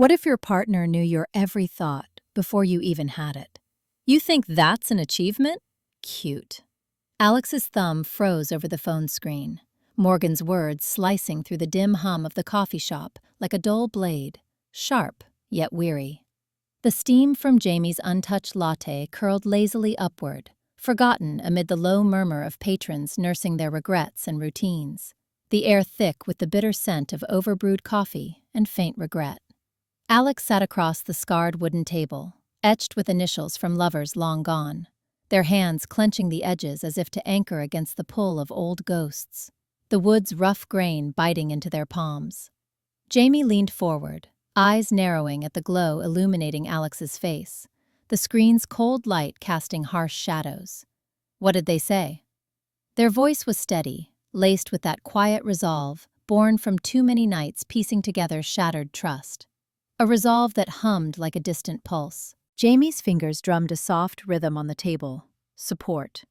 What if your partner knew your every thought before you even had it? You think that's an achievement? Cute. Alex's thumb froze over the phone screen, Morgan's words slicing through the dim hum of the coffee shop like a dull blade, sharp yet weary. The steam from Jamie's untouched latte curled lazily upward, forgotten amid the low murmur of patrons nursing their regrets and routines, the air thick with the bitter scent of overbrewed coffee and faint regret. Alex sat across the scarred wooden table, etched with initials from lovers long gone, their hands clenching the edges as if to anchor against the pull of old ghosts, the wood's rough grain biting into their palms. Jamie leaned forward, eyes narrowing at the glow illuminating Alex's face, the screen's cold light casting harsh shadows. What did they say? Their voice was steady, laced with that quiet resolve born from too many nights piecing together shattered trust. A resolve that hummed like a distant pulse. Jamie's fingers drummed a soft rhythm on the table. Support.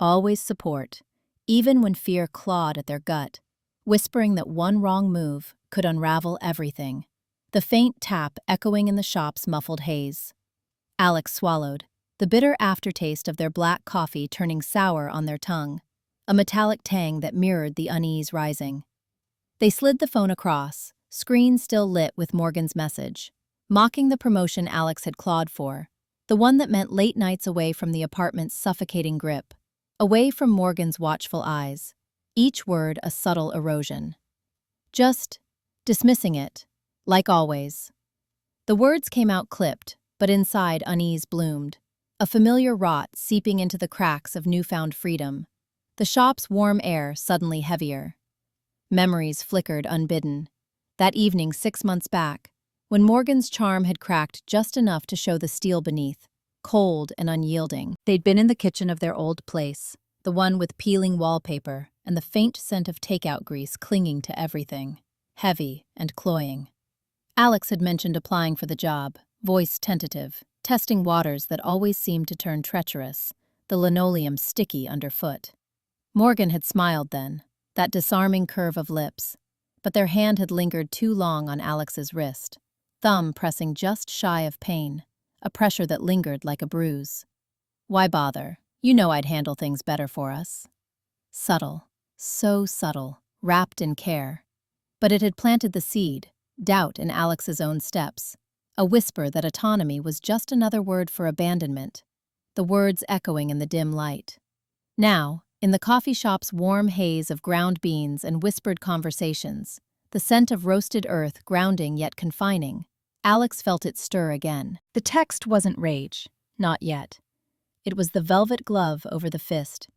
Always support, even when fear clawed at their gut, whispering that one wrong move could unravel everything. The faint tap echoing in the shop's muffled haze. Alex swallowed, the bitter aftertaste of their black coffee turning sour on their tongue, a metallic tang that mirrored the unease rising. They slid the phone across, screen still lit with Morgan's message, mocking the promotion Alex had clawed for, the one that meant late nights away from the apartment's suffocating grip, away from Morgan's watchful eyes, each word a subtle erosion. Just dismissing it, like always. The words came out clipped, but inside unease bloomed, a familiar rot seeping into the cracks of newfound freedom, the shop's warm air suddenly heavier. Memories flickered unbidden. That evening 6 months back, when Morgan's charm had cracked just enough to show the steel beneath, cold and unyielding. They'd been in the kitchen of their old place, the one with peeling wallpaper and the faint scent of takeout grease clinging to everything, heavy and cloying. Alex had mentioned applying for the job, voice tentative, testing waters that always seemed to turn treacherous, the linoleum sticky underfoot. Morgan had smiled then, that disarming curve of lips, but their hand had lingered too long on Alex's wrist, thumb pressing just shy of pain, a pressure that lingered like a bruise. Why bother? You know I'd handle things better for us. Subtle, so subtle, wrapped in care. But it had planted the seed, doubt in Alex's own steps, a whisper that autonomy was just another word for abandonment, the words echoing in the dim light. Now, in the coffee shop's warm haze of ground beans and whispered conversations, the scent of roasted earth grounding yet confining, Alex felt it stir again. The text wasn't rage, not yet. It was the velvet glove over the fist,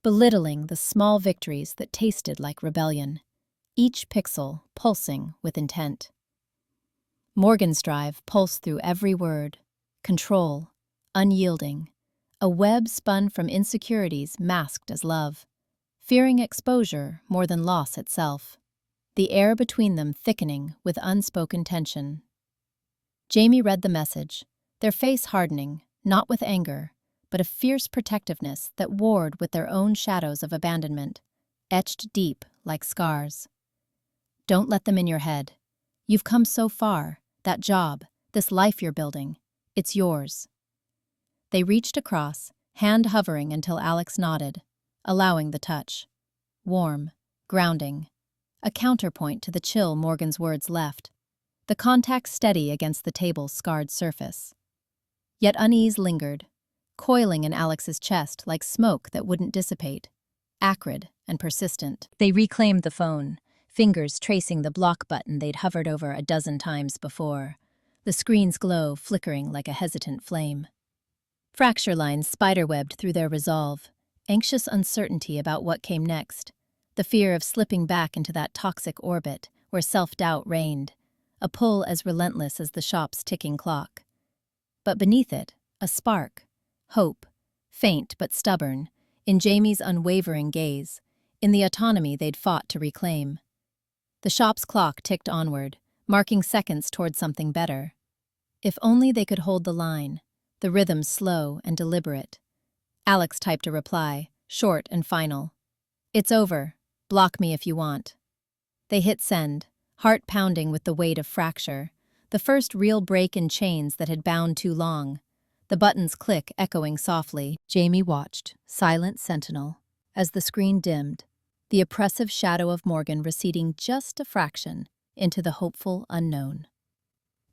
belittling the small victories that tasted like rebellion, each pixel pulsing with intent. Morgan's drive pulsed through every word, control, unyielding, a web spun from insecurities masked as love, fearing exposure more than loss itself, the air between them thickening with unspoken tension. Jamie read the message, their face hardening, not with anger, but a fierce protectiveness that warred with their own shadows of abandonment, etched deep like scars. Don't let them in your head. You've come so far, that job, this life you're building, it's yours. They reached across, hand hovering until Alex nodded, allowing the touch. Warm, grounding, a counterpoint to the chill Morgan's words left, the contact steady against the table's scarred surface. Yet unease lingered, coiling in Alex's chest like smoke that wouldn't dissipate, acrid and persistent. They reclaimed the phone, fingers tracing the block button they'd hovered over a dozen times before, the screen's glow flickering like a hesitant flame. Fracture lines spiderwebbed through their resolve, anxious uncertainty about what came next, the fear of slipping back into that toxic orbit where self-doubt reigned, a pull as relentless as the shop's ticking clock. But beneath it, a spark, hope, faint but stubborn, in Jamie's unwavering gaze, in the autonomy they'd fought to reclaim. The shop's clock ticked onward, marking seconds toward something better. If only they could hold the line, the rhythm slow and deliberate. Alex typed a reply, short and final. It's over. Block me if you want. They hit send, heart pounding with the weight of fracture, the first real break in chains that had bound too long. The buttons click echoing softly. Jamie watched, silent sentinel, as the screen dimmed, the oppressive shadow of Morgan receding just a fraction into the hopeful unknown.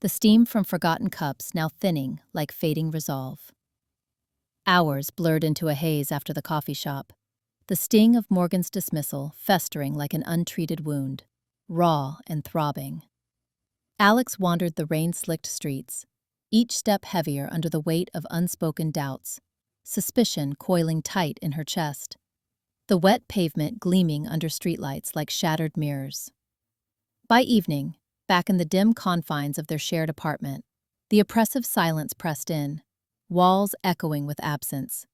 The steam from forgotten cups now thinning like fading resolve. Hours blurred into a haze after the coffee shop, the sting of Morgan's dismissal festering like an untreated wound, raw and throbbing. Alex wandered the rain-slicked streets, each step heavier under the weight of unspoken doubts, suspicion coiling tight in her chest, the wet pavement gleaming under streetlights like shattered mirrors. By evening, back in the dim confines of their shared apartment, the oppressive silence pressed in, walls echoing with absence.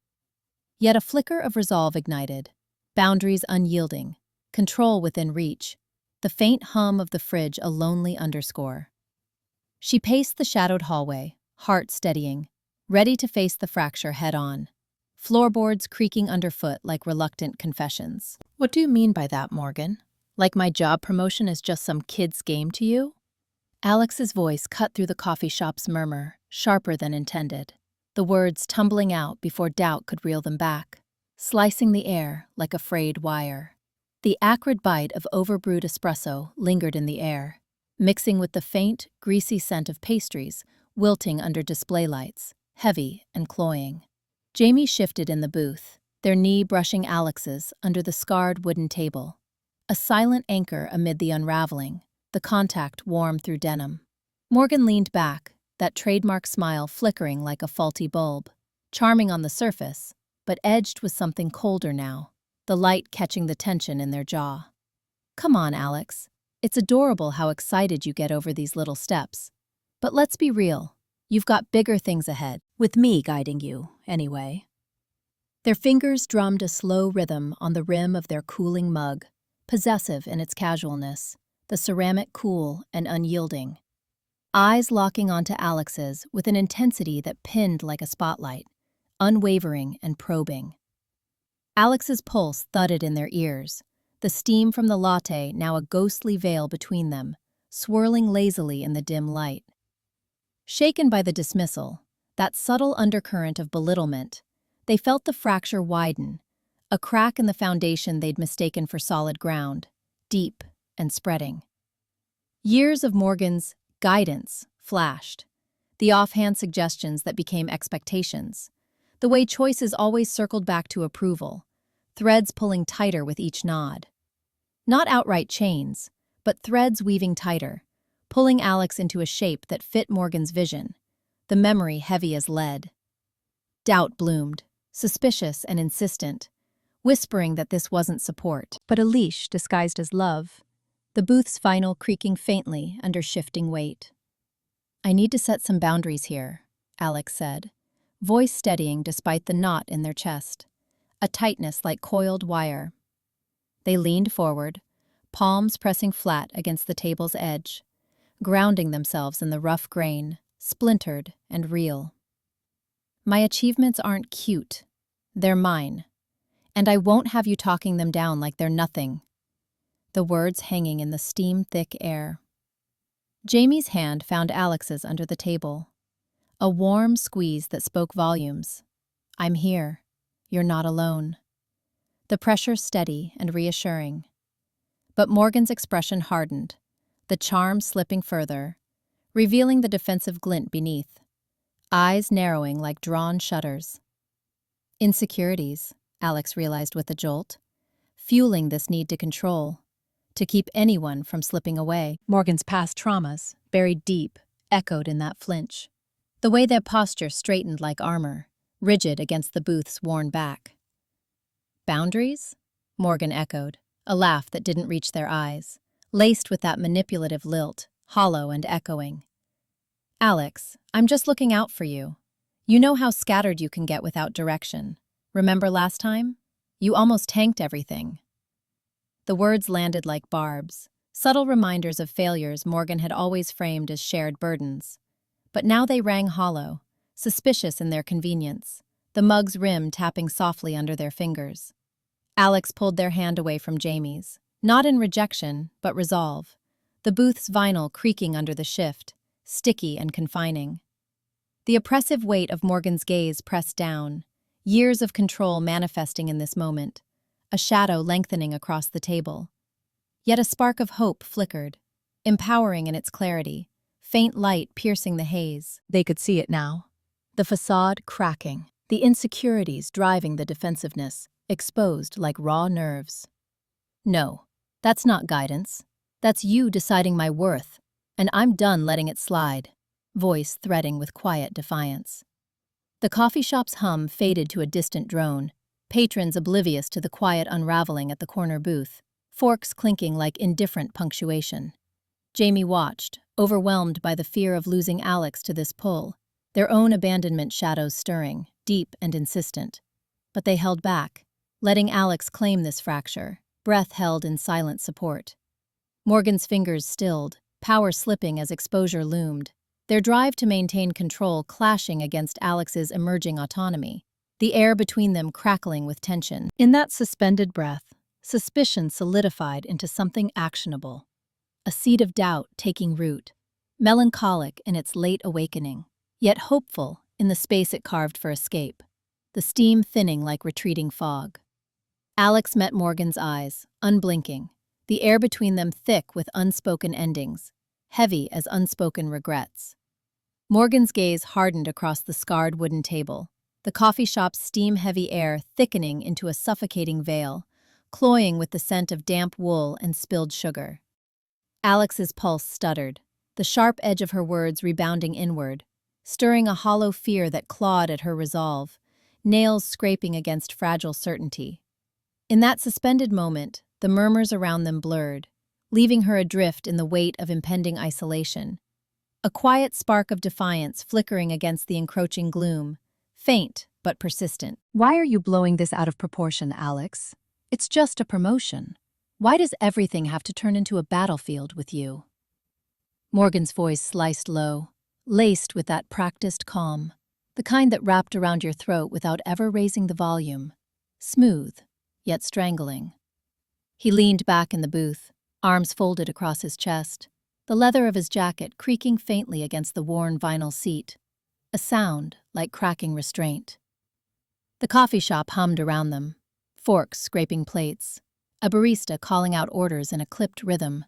Yet a flicker of resolve ignited, boundaries unyielding, control within reach, the faint hum of the fridge a lonely underscore. She paced the shadowed hallway, heart steadying, ready to face the fracture head-on, floorboards creaking underfoot like reluctant confessions. "What do you mean by that, Morgan? Like my job promotion is just some kid's game to you?" Alex's voice cut through the coffee shop's murmur, sharper than intended, the words tumbling out before doubt could reel them back, slicing the air like a frayed wire. The acrid bite of overbrewed espresso lingered in the air, mixing with the faint, greasy scent of pastries wilting under display lights, heavy and cloying. Jamie shifted in the booth, their knee brushing Alex's under the scarred wooden table. A silent anchor amid the unraveling, the contact warm through denim. Morgan leaned back, that trademark smile flickering like a faulty bulb, charming on the surface, but edged with something colder now, the light catching the tension in their jaw. "Come on, Alex. It's adorable how excited you get over these little steps. But let's be real, you've got bigger things ahead, with me guiding you, anyway." Their fingers drummed a slow rhythm on the rim of their cooling mug, possessive in its casualness, the ceramic cool and unyielding. Eyes locking onto Alex's with an intensity that pinned like a spotlight, unwavering and probing. Alex's pulse thudded in their ears, the steam from the latte now a ghostly veil between them, swirling lazily in the dim light. Shaken by the dismissal, that subtle undercurrent of belittlement, they felt the fracture widen, a crack in the foundation they'd mistaken for solid ground, deep and spreading. Years of Morgan's guidance flashed, the offhand suggestions that became expectations, the way choices always circled back to approval, threads pulling tighter with each nod. Not outright chains, but threads weaving tighter, pulling Alex into a shape that fit Morgan's vision, the memory heavy as lead. Doubt bloomed, suspicious and insistent, whispering that this wasn't support, but a leash disguised as love, the booth's vinyl creaking faintly under shifting weight. "I need to set some boundaries here," Alex said, voice steadying despite the knot in their chest, a tightness like coiled wire. They leaned forward, palms pressing flat against the table's edge, grounding themselves in the rough grain, splintered and real. "My achievements aren't cute. They're mine. And I won't have you talking them down like they're nothing." The words hanging in the steam-thick air. Jamie's hand found Alex's under the table. A warm squeeze that spoke volumes. "I'm here. You're not alone." The pressure steady and reassuring. But Morgan's expression hardened, the charm slipping further, revealing the defensive glint beneath, eyes narrowing like drawn shutters. Insecurities, Alex realized with a jolt, fueling this need to control, to keep anyone from slipping away. Morgan's past traumas, buried deep, echoed in that flinch. The way their posture straightened like armor, rigid against the booth's worn back. "Boundaries?" Morgan echoed, a laugh that didn't reach their eyes, laced with that manipulative lilt, hollow and echoing. "Alex, I'm just looking out for you. You know how scattered you can get without direction. Remember last time? You almost tanked everything." The words landed like barbs, subtle reminders of failures Morgan had always framed as shared burdens. But now they rang hollow, suspicious in their convenience, the mug's rim tapping softly under their fingers. Alex pulled their hand away from Jamie's, not in rejection, but resolve, the booth's vinyl creaking under the shift, sticky and confining. The oppressive weight of Morgan's gaze pressed down, years of control manifesting in this moment, a shadow lengthening across the table. Yet a spark of hope flickered, empowering in its clarity, faint light piercing the haze. They could see it now. The facade cracking, the insecurities driving the defensiveness, exposed like raw nerves. No, that's not guidance. That's you deciding my worth, and I'm done letting it slide. Voice threading with quiet defiance. The coffee shop's hum faded to a distant drone, patrons oblivious to the quiet unraveling at the corner booth, forks clinking like indifferent punctuation. Jamie watched, overwhelmed by the fear of losing Alex to this pull, their own abandonment shadows stirring, deep and insistent. But they held back, letting Alex claim this fracture, breath held in silent support. Morgan's fingers stilled, power slipping as exposure loomed, their drive to maintain control clashing against Alex's emerging autonomy, the air between them crackling with tension. In that suspended breath, suspicion solidified into something actionable, a seed of doubt taking root, melancholic in its late awakening, yet hopeful in the space it carved for escape, the steam thinning like retreating fog. Alex met Morgan's eyes, unblinking, the air between them thick with unspoken endings, heavy as unspoken regrets. Morgan's gaze hardened across the scarred wooden table, the coffee shop's steam-heavy air thickening into a suffocating veil, cloying with the scent of damp wool and spilled sugar. Alex's pulse stuttered, the sharp edge of her words rebounding inward, stirring a hollow fear that clawed at her resolve, nails scraping against fragile certainty. In that suspended moment, the murmurs around them blurred, leaving her adrift in the weight of impending isolation. A quiet spark of defiance flickering against the encroaching gloom, faint but persistent. "Why are you blowing this out of proportion, Alex? It's just a promotion. Why does everything have to turn into a battlefield with you?" Morgan's voice sliced low, laced with that practiced calm, the kind that wrapped around your throat without ever raising the volume. Smooth, yet strangling. He leaned back in the booth, arms folded across his chest, the leather of his jacket creaking faintly against the worn vinyl seat, a sound like cracking restraint. The coffee shop hummed around them, forks scraping plates, a barista calling out orders in a clipped rhythm,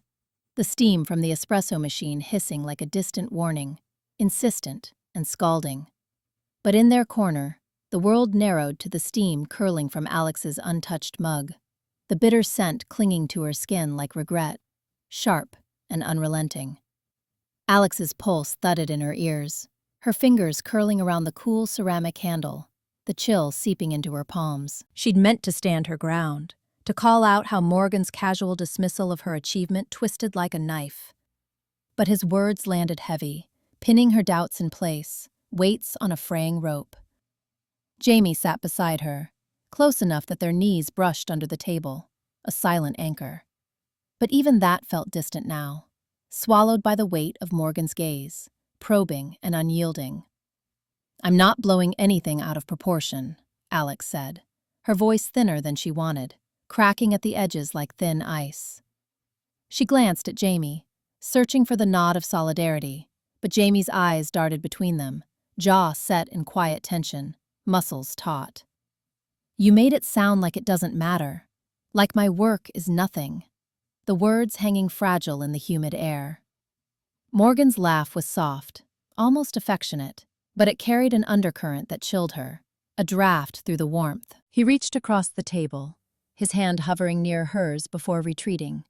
the steam from the espresso machine hissing like a distant warning, insistent and scalding. But in their corner, the world narrowed to the steam curling from Alex's untouched mug, the bitter scent clinging to her skin like regret, sharp and unrelenting. Alex's pulse thudded in her ears, her fingers curling around the cool ceramic handle, the chill seeping into her palms. She'd meant to stand her ground, to call out how Morgan's casual dismissal of her achievement twisted like a knife. But his words landed heavy, pinning her doubts in place, weights on a fraying rope. Jamie sat beside her, close enough that their knees brushed under the table, a silent anchor. But even that felt distant now, swallowed by the weight of Morgan's gaze, probing and unyielding. "I'm not blowing anything out of proportion," Alex said, her voice thinner than she wanted, cracking at the edges like thin ice. She glanced at Jamie, searching for the nod of solidarity, but Jamie's eyes darted between them, jaw set in quiet tension, muscles taut. "You made it sound like it doesn't matter, like my work is nothing," the words hanging fragile in the humid air. Morgan's laugh was soft, almost affectionate, but it carried an undercurrent that chilled her, a draft through the warmth. He reached across the table, his hand hovering near hers before retreating,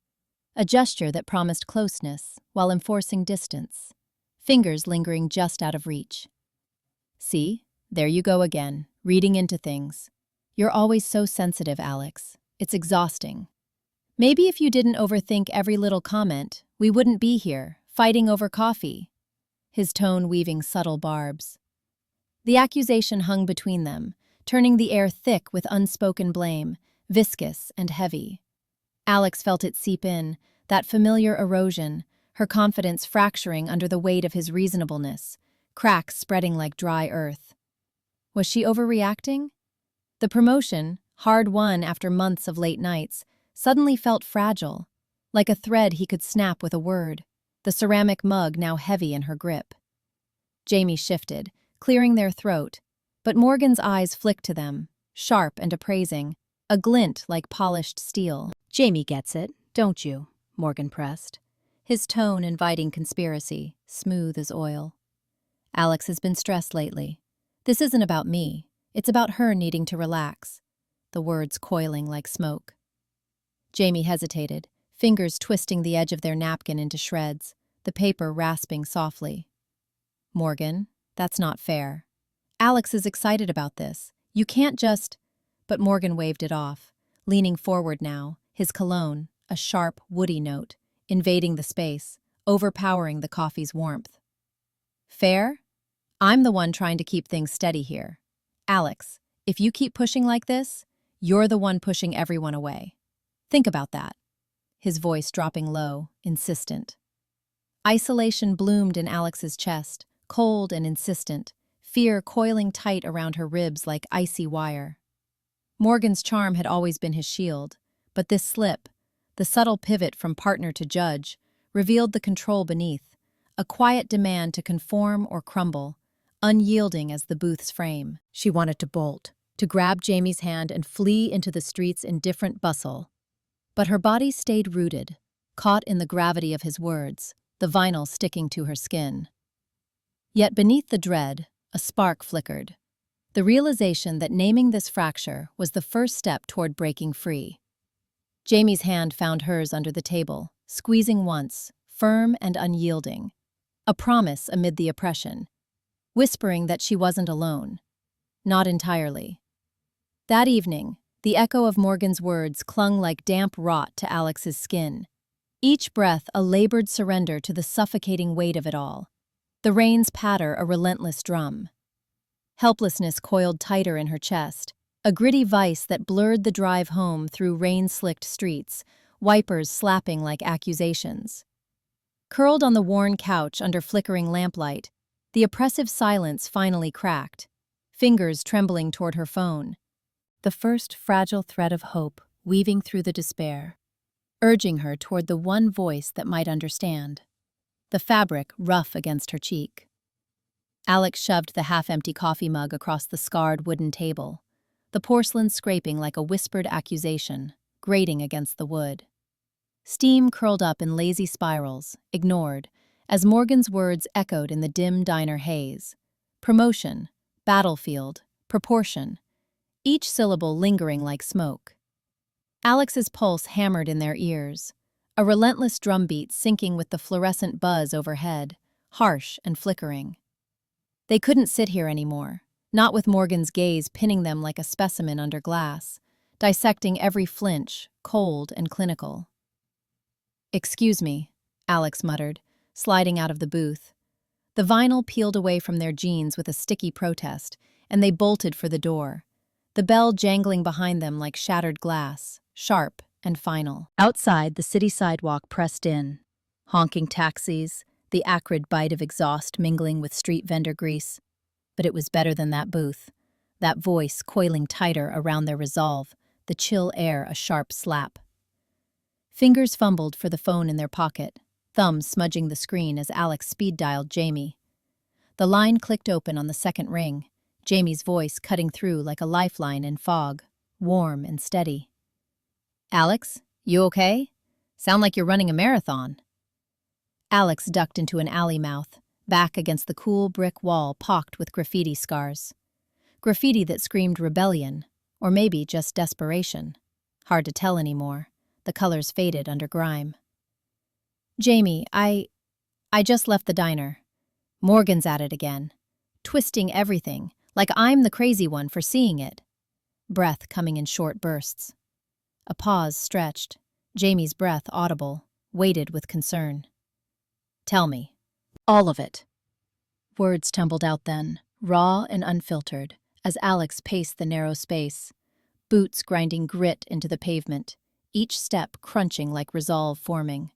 a gesture that promised closeness while enforcing distance, fingers lingering just out of reach. "See, there you go again, reading into things. You're always so sensitive, Alex. It's exhausting. Maybe if you didn't overthink every little comment, we wouldn't be here, fighting over coffee." His tone weaving subtle barbs. The accusation hung between them, turning the air thick with unspoken blame, viscous and heavy. Alex felt it seep in, that familiar erosion, her confidence fracturing under the weight of his reasonableness, cracks spreading like dry earth. Was she overreacting? The promotion, hard won after months of late nights, suddenly felt fragile, like a thread he could snap with a word. the ceramic mug now heavy in her grip. Jamie shifted, clearing their throat, but Morgan's eyes flicked to them, sharp and appraising, a glint like polished steel. "Jamie gets it, don't you?" Morgan pressed, his tone inviting conspiracy, smooth as oil. "Alex has been stressed lately. This isn't about me. It's about her needing to relax," the words coiling like smoke. Jamie hesitated, fingers twisting the edge of their napkin into shreds, the paper rasping softly. "Morgan, that's not fair. Alex is excited about this. You can't just—" But Morgan waved it off, leaning forward now, his cologne, a sharp, woody note, invading the space, overpowering the coffee's warmth. "Fair? I'm the one trying to keep things steady here. Alex, if you keep pushing like this, you're the one pushing everyone away. Think about that." His voice dropping low, insistent. Isolation bloomed in Alex's chest, cold and insistent, fear coiling tight around her ribs like icy wire. Morgan's charm had always been his shield, but this slip, the subtle pivot from partner to judge, revealed the control beneath, a quiet demand to conform or crumble, unyielding as the booth's frame. She wanted to bolt, to grab Jamie's hand and flee into the street's indifferent bustle. But her body stayed rooted, caught in the gravity of his words, the vinyl sticking to her skin. Yet beneath the dread, a spark flickered. The realization that naming this fracture was the first step toward breaking free. Jamie's hand found hers under the table, squeezing once, firm and unyielding. A promise amid the oppression, whispering that she wasn't alone. Not entirely. That evening, the echo of Morgan's words clung like damp rot to Alex's skin. Each breath a labored surrender to the suffocating weight of it all. The rain's patter a relentless drum. Helplessness coiled tighter in her chest, a gritty vice that blurred the drive home through rain-slicked streets, wipers slapping like accusations. Curled on the worn couch under flickering lamplight, the oppressive silence finally cracked, fingers trembling toward her phone. The first fragile thread of hope weaving through the despair, urging her toward the one voice that might understand. The fabric rough against her cheek. Alex shoved the half-empty coffee mug across the scarred wooden table, the porcelain scraping like a whispered accusation, grating against the wood. Steam curled up in lazy spirals, ignored, as Morgan's words echoed in the dim diner haze. Promotion, battlefield, proportion, each syllable lingering like smoke. Alex's pulse hammered in their ears, a relentless drumbeat syncing with the fluorescent buzz overhead, harsh and flickering. They couldn't sit here anymore, not with Morgan's gaze pinning them like a specimen under glass, dissecting every flinch, cold and clinical. "Excuse me," Alex muttered, sliding out of the booth. The vinyl peeled away from their jeans with a sticky protest, and they bolted for the door, the bell jangling behind them like shattered glass, sharp and final. Outside, the city sidewalk pressed in. Honking taxis, the acrid bite of exhaust mingling with street vendor grease. But it was better than that booth, that voice coiling tighter around their resolve, the chill air a sharp slap. Fingers fumbled for the phone in their pocket, thumbs smudging the screen as Alex speed-dialed Jamie. The line clicked open on the second ring, Jamie's voice cutting through like a lifeline in fog, warm and steady. "Alex, you okay? Sound like you're running a marathon." Alex ducked into an alley mouth, back against the cool brick wall pocked with graffiti scars. Graffiti that screamed rebellion, or maybe just desperation. Hard to tell anymore. The colors faded under grime. "Jamie, I just left the diner. Morgan's at it again. Twisting everything, like I'm the crazy one for seeing it." Breath coming in short bursts. A pause stretched, Jamie's breath audible, weighted with concern. "Tell me." "All of it." Words tumbled out then, raw and unfiltered, as Alex paced the narrow space, boots grinding grit into the pavement, each step crunching like resolve forming.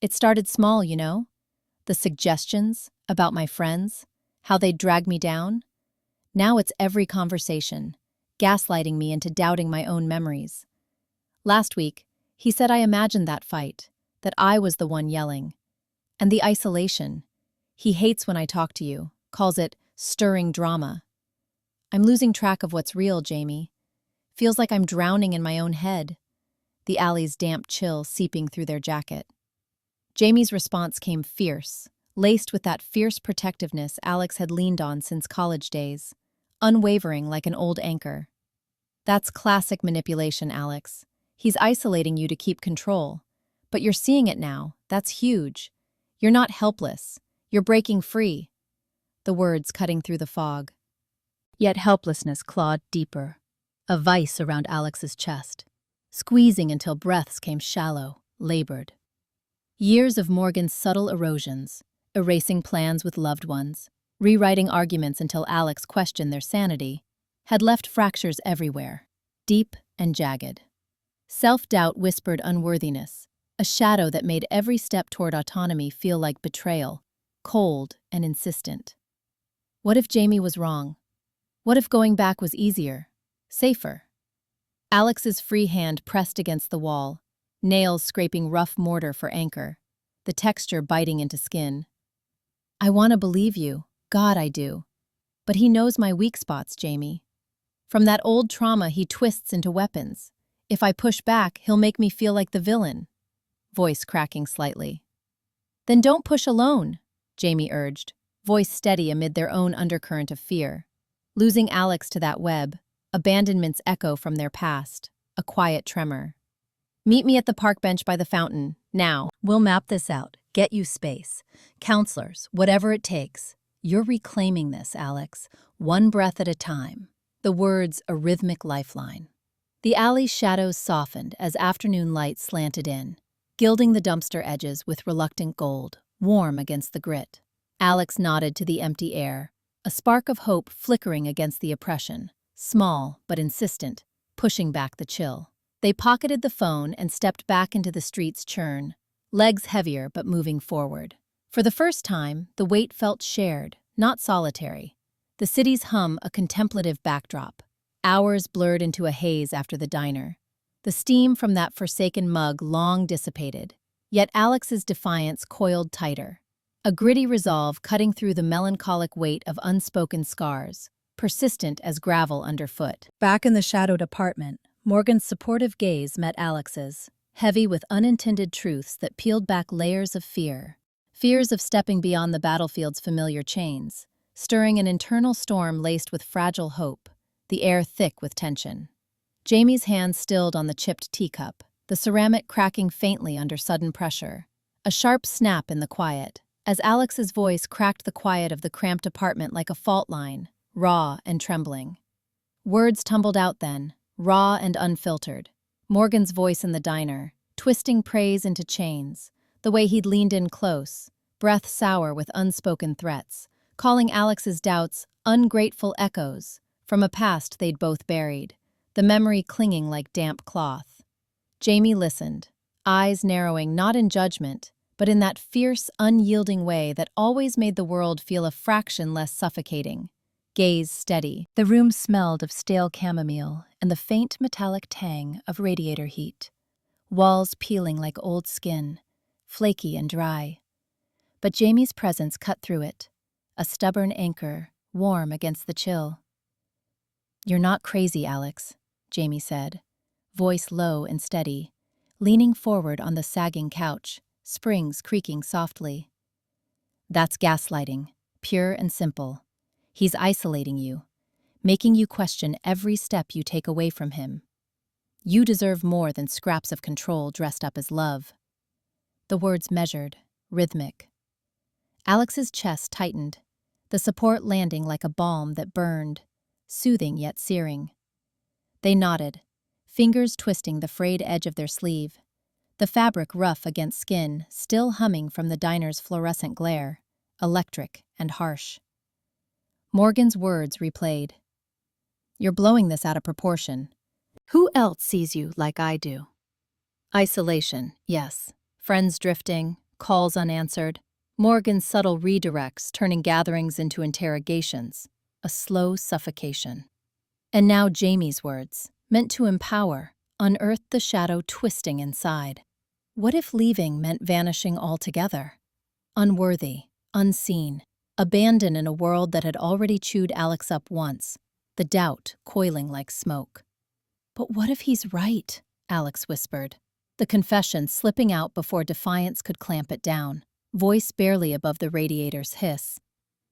"It started small, you know? The suggestions about my friends, how they'd drag me down. Now it's every conversation, gaslighting me into doubting my own memories. Last week, he said I imagined that fight, that I was the one yelling. And the isolation. He hates when I talk to you, calls it stirring drama. I'm losing track of what's real, Jamie. Feels like I'm drowning in my own head. The alley's damp chill seeping through their jacket. Jamie's response came fierce, laced with that fierce protectiveness Alex had leaned on since college days, unwavering like an old anchor. That's classic manipulation, Alex. He's isolating you to keep control. But you're seeing it now. That's huge. You're not helpless. You're breaking free. The words cutting through the fog. Yet helplessness clawed deeper, a vice around Alex's chest, squeezing until breaths came shallow, labored. Years of Morgan's subtle erosions, erasing plans with loved ones, rewriting arguments until Alex questioned their sanity, had left fractures everywhere, deep and jagged. Self-doubt whispered unworthiness, a shadow that made every step toward autonomy feel like betrayal, cold and insistent. What if Jamie was wrong? What if going back was easier, safer? Alex's free hand pressed against the wall, nails scraping rough mortar for anchor, the texture biting into skin. I want to believe you, God I do. But he knows my weak spots, Jamie. From that old trauma he twists into weapons. If I push back, he'll make me feel like the villain. Voice cracking slightly. Then don't push alone, Jamie urged, voice steady amid their own undercurrent of fear. Losing Alex to that web, abandonment's echo from their past, a quiet tremor. Meet me at the park bench by the fountain, now. We'll map this out, get you space. Counselors, whatever it takes. You're reclaiming this, Alex, one breath at a time. The words a rhythmic lifeline. The alley's shadows softened as afternoon light slanted in, gilding the dumpster edges with reluctant gold, warm against the grit. Alex nodded to the empty air, a spark of hope flickering against the oppression, small but insistent, pushing back the chill. They pocketed the phone and stepped back into the street's churn, legs heavier but moving forward. For the first time, the weight felt shared, not solitary. The city's hum a contemplative backdrop. Hours blurred into a haze after the diner. The steam from that forsaken mug long dissipated, yet Alex's defiance coiled tighter. A gritty resolve cutting through the melancholic weight of unspoken scars, persistent as gravel underfoot. Back in the shadowed apartment, Morgan's supportive gaze met Alex's, heavy with unintended truths that peeled back layers of fear. Fears of stepping beyond the battlefield's familiar chains, stirring an internal storm laced with fragile hope, the air thick with tension. Jamie's hand stilled on the chipped teacup, the ceramic cracking faintly under sudden pressure. A sharp snap in the quiet, as Alex's voice cracked the quiet of the cramped apartment like a fault line, raw and trembling. Words tumbled out then, raw and unfiltered. Morgan's voice in the diner, twisting praise into chains, the way he'd leaned in close, breath sour with unspoken threats, calling Alex's doubts ungrateful echoes from a past they'd both buried, the memory clinging like damp cloth. Jamie listened, eyes narrowing not in judgment, but in that fierce, unyielding way that always made the world feel a fraction less suffocating. Gaze steady. The room smelled of stale chamomile and the faint metallic tang of radiator heat. Walls peeling like old skin, flaky and dry. But Jamie's presence cut through it, a stubborn anchor, warm against the chill. "You're not crazy, Alex," Jamie said, voice low and steady, leaning forward on the sagging couch, springs creaking softly. "That's gaslighting, pure and simple. He's isolating you, making you question every step you take away from him. You deserve more than scraps of control dressed up as love." The words measured, rhythmic. Alex's chest tightened, the support landing like a balm that burned, soothing yet searing. They nodded, fingers twisting the frayed edge of their sleeve, the fabric rough against skin still humming from the diner's fluorescent glare, electric and harsh. Morgan's words replayed. "You're blowing this out of proportion. Who else sees you like I do?" Isolation, yes. Friends drifting, calls unanswered. Morgan's subtle redirects turning gatherings into interrogations, a slow suffocation. And now Jamie's words, meant to empower, unearthed the shadow twisting inside. What if leaving meant vanishing altogether? Unworthy, unseen, abandoned in a world that had already chewed Alex up once, the doubt coiling like smoke. "But what if he's right?" Alex whispered, the confession slipping out before defiance could clamp it down, voice barely above the radiator's hiss.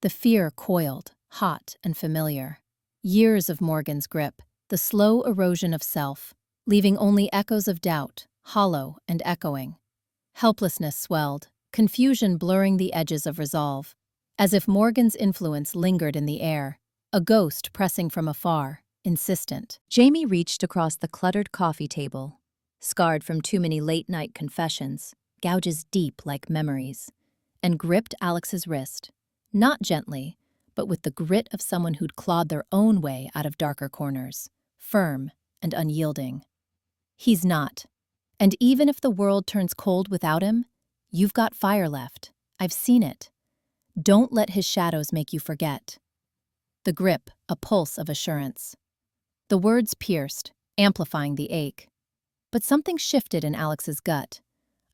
The fear coiled, hot and familiar. Years of Morgan's grip, the slow erosion of self, leaving only echoes of doubt, hollow and echoing. Helplessness swelled, confusion blurring the edges of resolve, as if Morgan's influence lingered in the air, a ghost pressing from afar, insistent. Jamie reached across the cluttered coffee table, scarred from too many late-night confessions, gouges deep like memories, and gripped Alex's wrist, not gently, but with the grit of someone who'd clawed their own way out of darker corners, firm and unyielding. "He's not. And even if the world turns cold without him, you've got fire left. I've seen it. Don't let his shadows make you forget." The grip, a pulse of assurance. The words pierced, amplifying the ache. But something shifted in Alex's gut,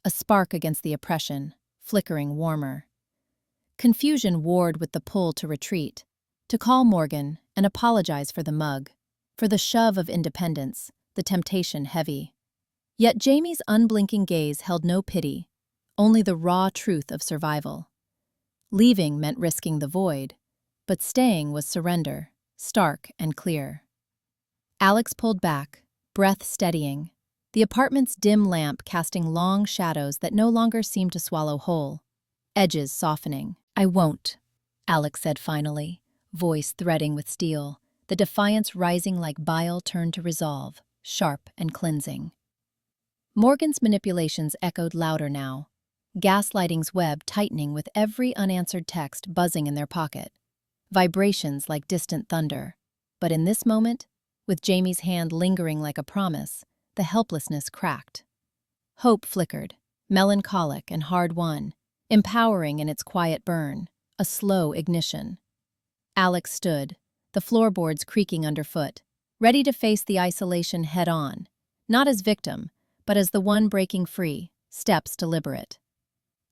a spark against the oppression, flickering warmer. Confusion warred with the pull to retreat, to call Morgan and apologize for the mug, for the shove of independence, the temptation heavy. Yet Jamie's unblinking gaze held no pity, only the raw truth of survival. Leaving meant risking the void, but staying was surrender, stark and clear. Alex pulled back, breath steadying, the apartment's dim lamp casting long shadows that no longer seemed to swallow whole, edges softening. "I won't," Alex said finally, voice threading with steel, the defiance rising like bile turned to resolve, sharp and cleansing. Morgan's manipulations echoed louder now, gaslighting's web tightening with every unanswered text buzzing in their pocket, vibrations like distant thunder. But in this moment, with Jamie's hand lingering like a promise, the helplessness cracked. Hope flickered, melancholic and hard-won, empowering in its quiet burn, a slow ignition. Alex stood, the floorboards creaking underfoot, ready to face the isolation head-on, not as victim, but as the one breaking free, steps deliberate.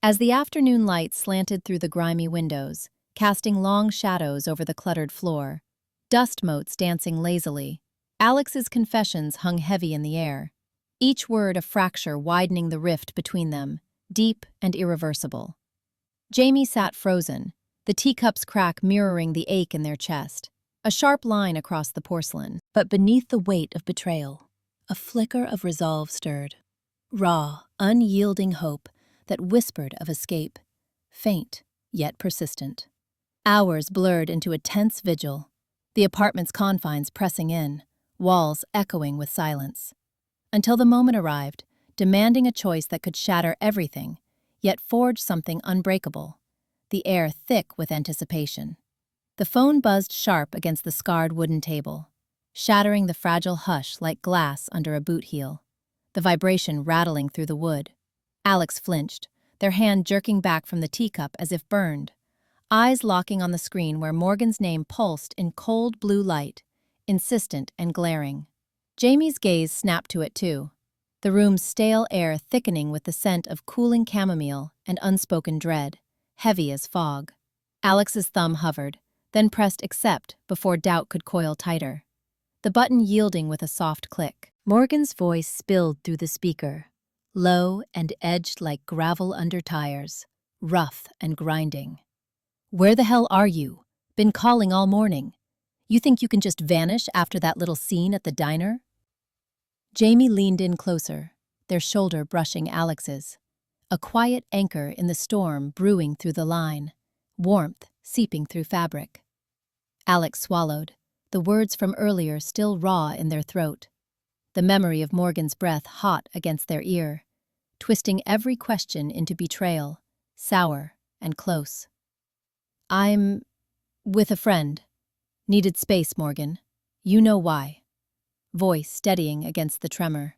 As the afternoon light slanted through the grimy windows, casting long shadows over the cluttered floor, dust motes dancing lazily, Alex's confessions hung heavy in the air, each word a fracture widening the rift between them, deep and irreversible. Jamie sat frozen, the teacup's crack mirroring the ache in their chest, a sharp line across the porcelain. But beneath the weight of betrayal, a flicker of resolve stirred, raw, unyielding hope that whispered of escape, faint yet persistent. Hours blurred into a tense vigil, the apartment's confines pressing in, walls echoing with silence. Until the moment arrived, demanding a choice that could shatter everything, yet forge something unbreakable, the air thick with anticipation. The phone buzzed sharp against the scarred wooden table, shattering the fragile hush like glass under a boot heel, the vibration rattling through the wood. Alex flinched, their hand jerking back from the teacup as if burned, eyes locking on the screen where Morgan's name pulsed in cold blue light, insistent and glaring. Jamie's gaze snapped to it too, the room's stale air thickening with the scent of cooling chamomile and unspoken dread, heavy as fog. Alex's thumb hovered, then pressed accept before doubt could coil tighter, the button yielding with a soft click. Morgan's voice spilled through the speaker, low and edged like gravel under tires, rough and grinding. "Where the hell are you? Been calling all morning. You think you can just vanish after that little scene at the diner?" Jamie leaned in closer, their shoulder brushing Alex's, a quiet anchor in the storm brewing through the line, warmth seeping through fabric. Alex swallowed, the words from earlier still raw in their throat, the memory of Morgan's breath hot against their ear, twisting every question into betrayal, sour and close. "I'm with a friend. Needed space, Morgan. You know why." Voice steadying against the tremor.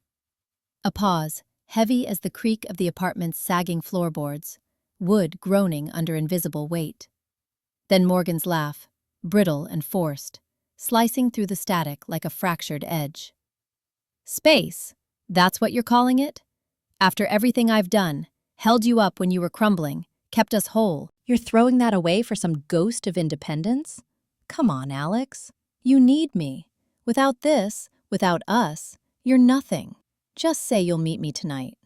A pause, heavy as the creak of the apartment's sagging floorboards, wood groaning under invisible weight. Then Morgan's laugh, brittle and forced, slicing through the static like a fractured edge. "Space? That's what you're calling it? After everything I've done, held you up when you were crumbling, kept us whole. You're throwing that away for some ghost of independence? Come on, Alex. You need me. Without this, without us, you're nothing. Just say you'll meet me tonight.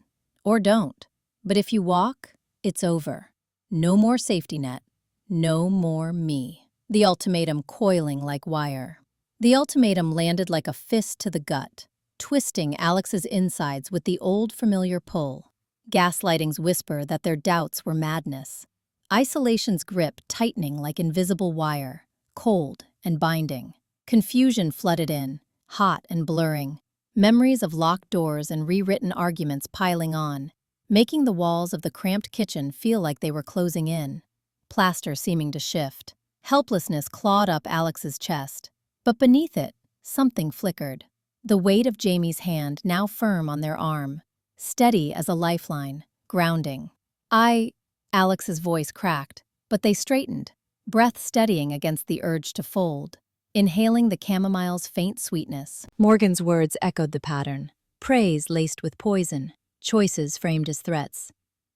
Or don't. But if you walk, it's over. No more safety net. No more me. The ultimatum coiling like wire. The ultimatum landed like a fist to the gut, twisting Alex's insides with the old familiar pull. Gaslighting's whisper that their doubts were madness. Isolation's grip tightening like invisible wire, cold and binding. Confusion flooded in, hot and blurring. Memories of locked doors and rewritten arguments piling on, making the walls of the cramped kitchen feel like they were closing in. Plaster seeming to shift. Helplessness clawed up Alex's chest. But beneath it, something flickered. The weight of Jamie's hand now firm on their arm, steady as a lifeline, grounding. Alex's voice cracked, but they straightened, breath steadying against the urge to fold, inhaling the chamomile's faint sweetness. Morgan's words echoed the pattern, praise laced with poison, choices framed as threats.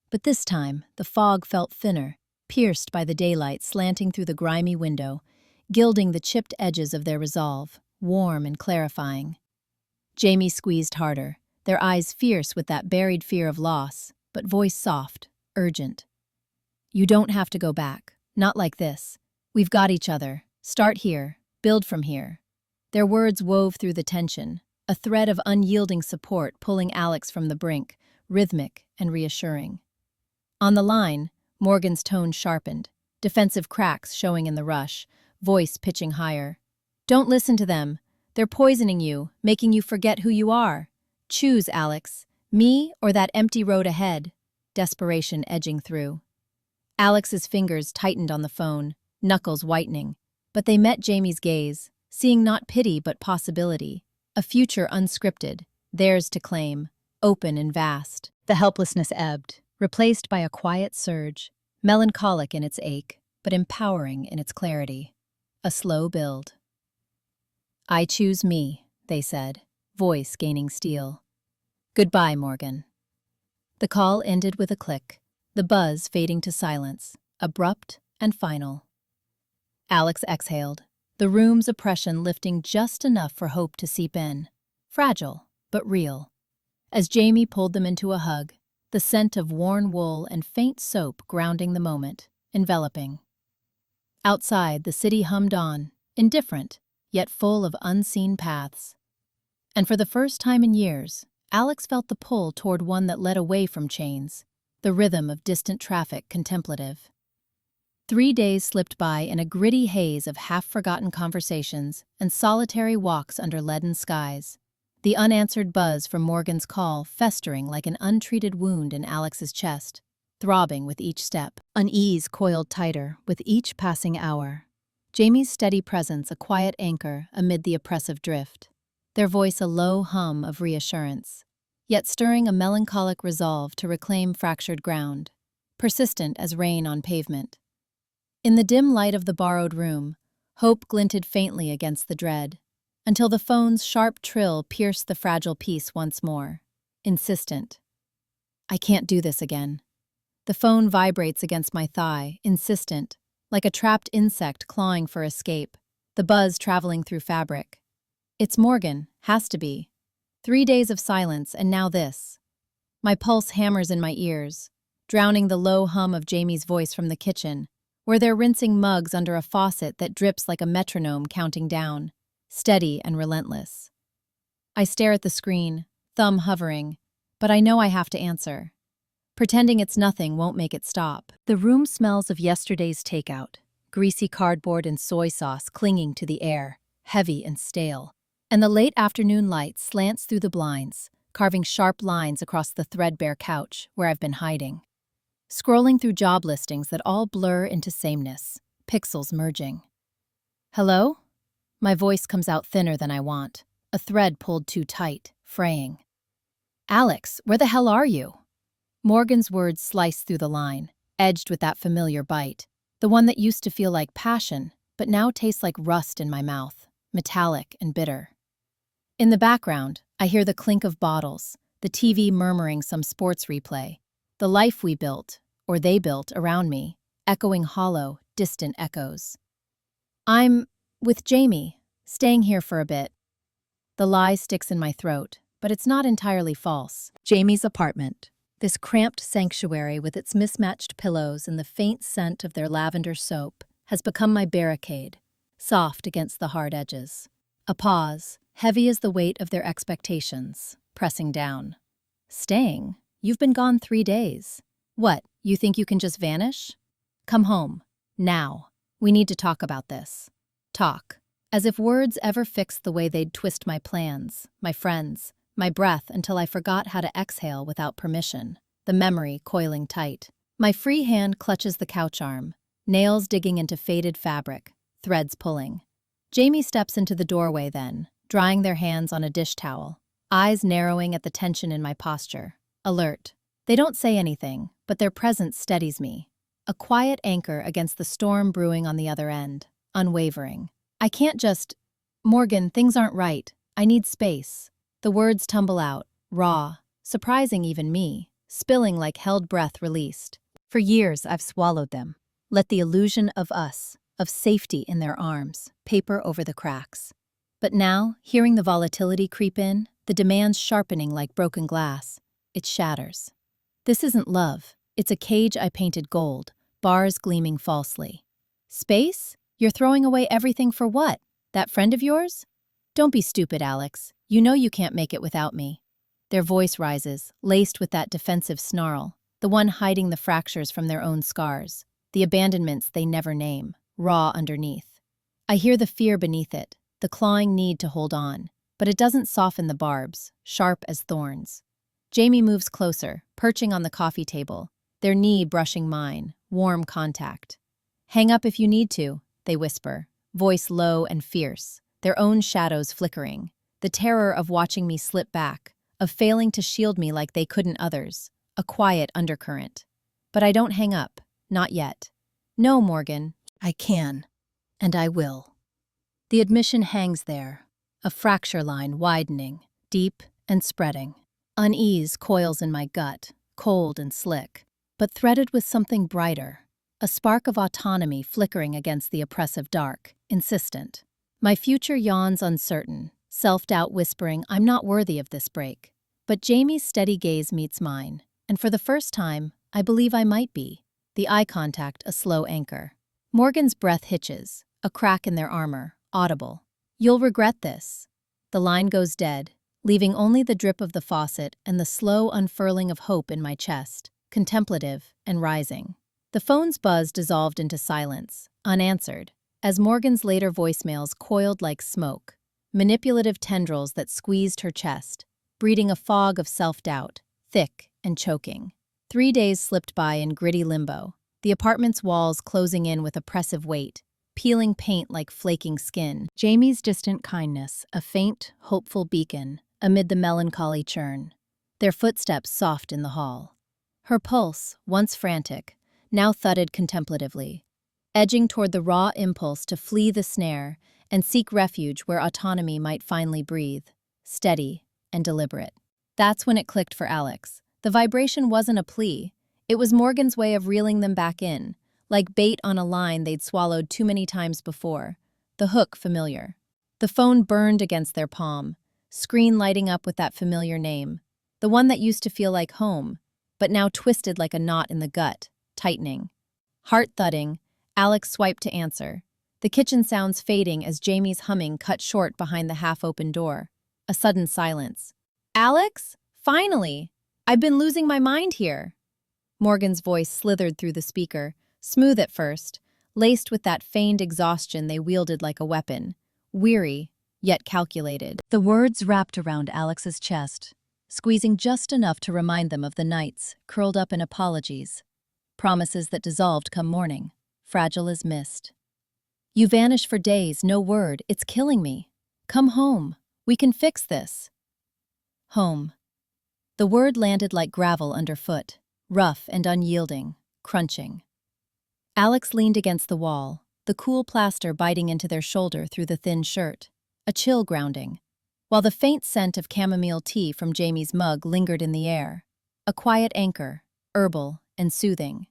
But this time, the fog felt thinner, pierced by the daylight slanting through the grimy window, gilding the chipped edges of their resolve, warm and clarifying. Jamie squeezed harder, their eyes fierce with that buried fear of loss, but voice soft, urgent. You don't have to go back, not like this. We've got each other. Start here, build from here. Their words wove through the tension, a thread of unyielding support pulling Alex from the brink, rhythmic and reassuring. On the line, Morgan's tone sharpened, defensive cracks showing in the rush, voice pitching higher. Don't listen to them. They're poisoning you, making you forget who you are. Choose, Alex. Me or that empty road ahead. Desperation edging through. Alex's fingers tightened on the phone, knuckles whitening, but they met Jamie's gaze, seeing not pity but possibility, a future unscripted, theirs to claim, open and vast. The helplessness ebbed, replaced by a quiet surge, melancholic in its ache, but empowering in its clarity. A slow build. I choose me, they said, voice gaining steel. Goodbye, Morgan. The call ended with a click, the buzz fading to silence, abrupt and final. Alex exhaled, the room's oppression lifting just enough for hope to seep in. Fragile, but real. As Jamie pulled them into a hug, the scent of worn wool and faint soap grounding the moment, enveloping. Outside, the city hummed on, indifferent, yet full of unseen paths. And for the first time in years, Alex felt the pull toward one that led away from chains, the rhythm of distant traffic contemplative. 3 days slipped by in a gritty haze of half-forgotten conversations and solitary walks under leaden skies, the unanswered buzz from Morgan's call festering like an untreated wound in Alex's chest, throbbing with each step. Unease coiled tighter with each passing hour. Jamie's steady presence a quiet anchor amid the oppressive drift, their voice a low hum of reassurance, yet stirring a melancholic resolve to reclaim fractured ground, persistent as rain on pavement. In the dim light of the borrowed room, hope glinted faintly against the dread, until the phone's sharp trill pierced the fragile peace once more, insistent. I can't do this again. The phone vibrates against my thigh, insistent, like a trapped insect clawing for escape, the buzz traveling through fabric. It's Morgan, has to be. 3 days of silence, and now this. My pulse hammers in my ears, drowning the low hum of Jamie's voice from the kitchen, where they're rinsing mugs under a faucet that drips like a metronome counting down, steady and relentless. I stare at the screen, thumb hovering, but I know I have to answer. Pretending it's nothing won't make it stop. The room smells of yesterday's takeout, greasy cardboard and soy sauce clinging to the air, heavy and stale. And the late afternoon light slants through the blinds, carving sharp lines across the threadbare couch where I've been hiding. Scrolling through job listings that all blur into sameness, pixels merging. Hello? My voice comes out thinner than I want, a thread pulled too tight, fraying. Alex, where the hell are you? Morgan's words slice through the line, edged with that familiar bite, the one that used to feel like passion, but now tastes like rust in my mouth, metallic and bitter. In the background, I hear the clink of bottles, the TV murmuring some sports replay. The life we built, or they built, around me, echoing hollow, distant echoes. I'm with Jamie, staying here for a bit. The lie sticks in my throat, but it's not entirely false. Jamie's apartment, this cramped sanctuary with its mismatched pillows and the faint scent of their lavender soap, has become my barricade, soft against the hard edges. A pause, heavy as the weight of their expectations, pressing down. Staying? You've been gone 3 days. What, you think you can just vanish? Come home. Now. We need to talk about this. Talk. As if words ever fixed the way they'd twist my plans, my friends, my breath until I forgot how to exhale without permission, the memory coiling tight. My free hand clutches the couch arm, nails digging into faded fabric, threads pulling. Jamie steps into the doorway then, drying their hands on a dish towel, eyes narrowing at the tension in my posture, alert. They don't say anything, but their presence steadies me. A quiet anchor against the storm brewing on the other end, unwavering. I can't just, Morgan, things aren't right. I need space. The words tumble out, raw, surprising even me, spilling like held breath released. For years I've swallowed them, let the illusion of us, of safety in their arms, paper over the cracks. But now, hearing the volatility creep in, the demands sharpening like broken glass, it shatters. This isn't love, it's a cage I painted gold, bars gleaming falsely. Space? You're throwing away everything for what? That friend of yours? Don't be stupid, Alex. You know you can't make it without me. Their voice rises, laced with that defensive snarl, the one hiding the fractures from their own scars, the abandonments they never name, raw underneath. I hear the fear beneath it, the clawing need to hold on, but it doesn't soften the barbs, sharp as thorns. Jamie moves closer, perching on the coffee table, their knee brushing mine, warm contact. Hang up if you need to, they whisper, voice low and fierce, their own shadows flickering, the terror of watching me slip back, of failing to shield me like they couldn't others, a quiet undercurrent. But I don't hang up, not yet. No, Morgan, I can, and I will. The admission hangs there, a fracture line widening, deep and spreading. Unease coils in my gut, cold and slick, but threaded with something brighter, a spark of autonomy flickering against the oppressive dark, insistent. My future yawns uncertain, self-doubt whispering I'm not worthy of this break. But Jamie's steady gaze meets mine, and for the first time, I believe I might be. The eye contact a slow anchor. Morgan's breath hitches, a crack in their armor, audible. You'll regret this. The line goes dead, leaving only the drip of the faucet and the slow unfurling of hope in my chest, contemplative and rising. The phone's buzz dissolved into silence, unanswered, as Morgan's later voicemails coiled like smoke, manipulative tendrils that squeezed her chest, breeding a fog of self-doubt, thick and choking. 3 days slipped by in gritty limbo, the apartment's walls closing in with oppressive weight, peeling paint like flaking skin. Jamie's distant kindness, a faint, hopeful beacon amid the melancholy churn. Their footsteps soft in the hall. Her pulse, once frantic, now thudded contemplatively, edging toward the raw impulse to flee the snare and seek refuge where autonomy might finally breathe, steady and deliberate. That's when it clicked for Alex. The vibration wasn't a plea. It was Morgan's way of reeling them back in, like bait on a line they'd swallowed too many times before, the hook familiar. The phone burned against their palm, screen lighting up with that familiar name, the one that used to feel like home, but now twisted like a knot in the gut, tightening. Heart thudding, Alex swiped to answer, the kitchen sounds fading as Jamie's humming cut short behind the half-open door. A sudden silence. Alex? Finally! I've been losing my mind here. Morgan's voice slithered through the speaker, smooth at first, laced with that feigned exhaustion they wielded like a weapon, weary, yet calculated. The words wrapped around Alex's chest, squeezing just enough to remind them of the nights, curled up in apologies, promises that dissolved come morning, fragile as mist. You vanish for days, no word, it's killing me. Come home, we can fix this. Home. The word landed like gravel underfoot, rough and unyielding, crunching. Alex leaned against the wall, the cool plaster biting into their shoulder through the thin shirt, a chill grounding, while the faint scent of chamomile tea from Jamie's mug lingered in the air, a quiet anchor, herbal and soothing.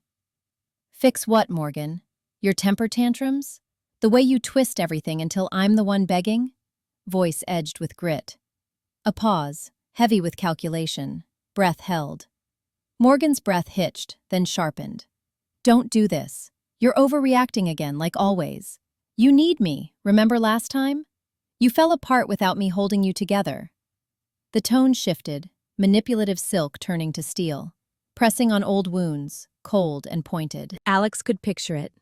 Fix what, Morgan? Your temper tantrums? The way you twist everything until I'm the one begging? Voice edged with grit. A pause, heavy with calculation, breath held. Morgan's breath hitched, then sharpened. Don't do this. You're overreacting again, like always. You need me, remember last time? You fell apart without me holding you together. The tone shifted, manipulative silk turning to steel, pressing on old wounds, cold and pointed. Alex could picture it.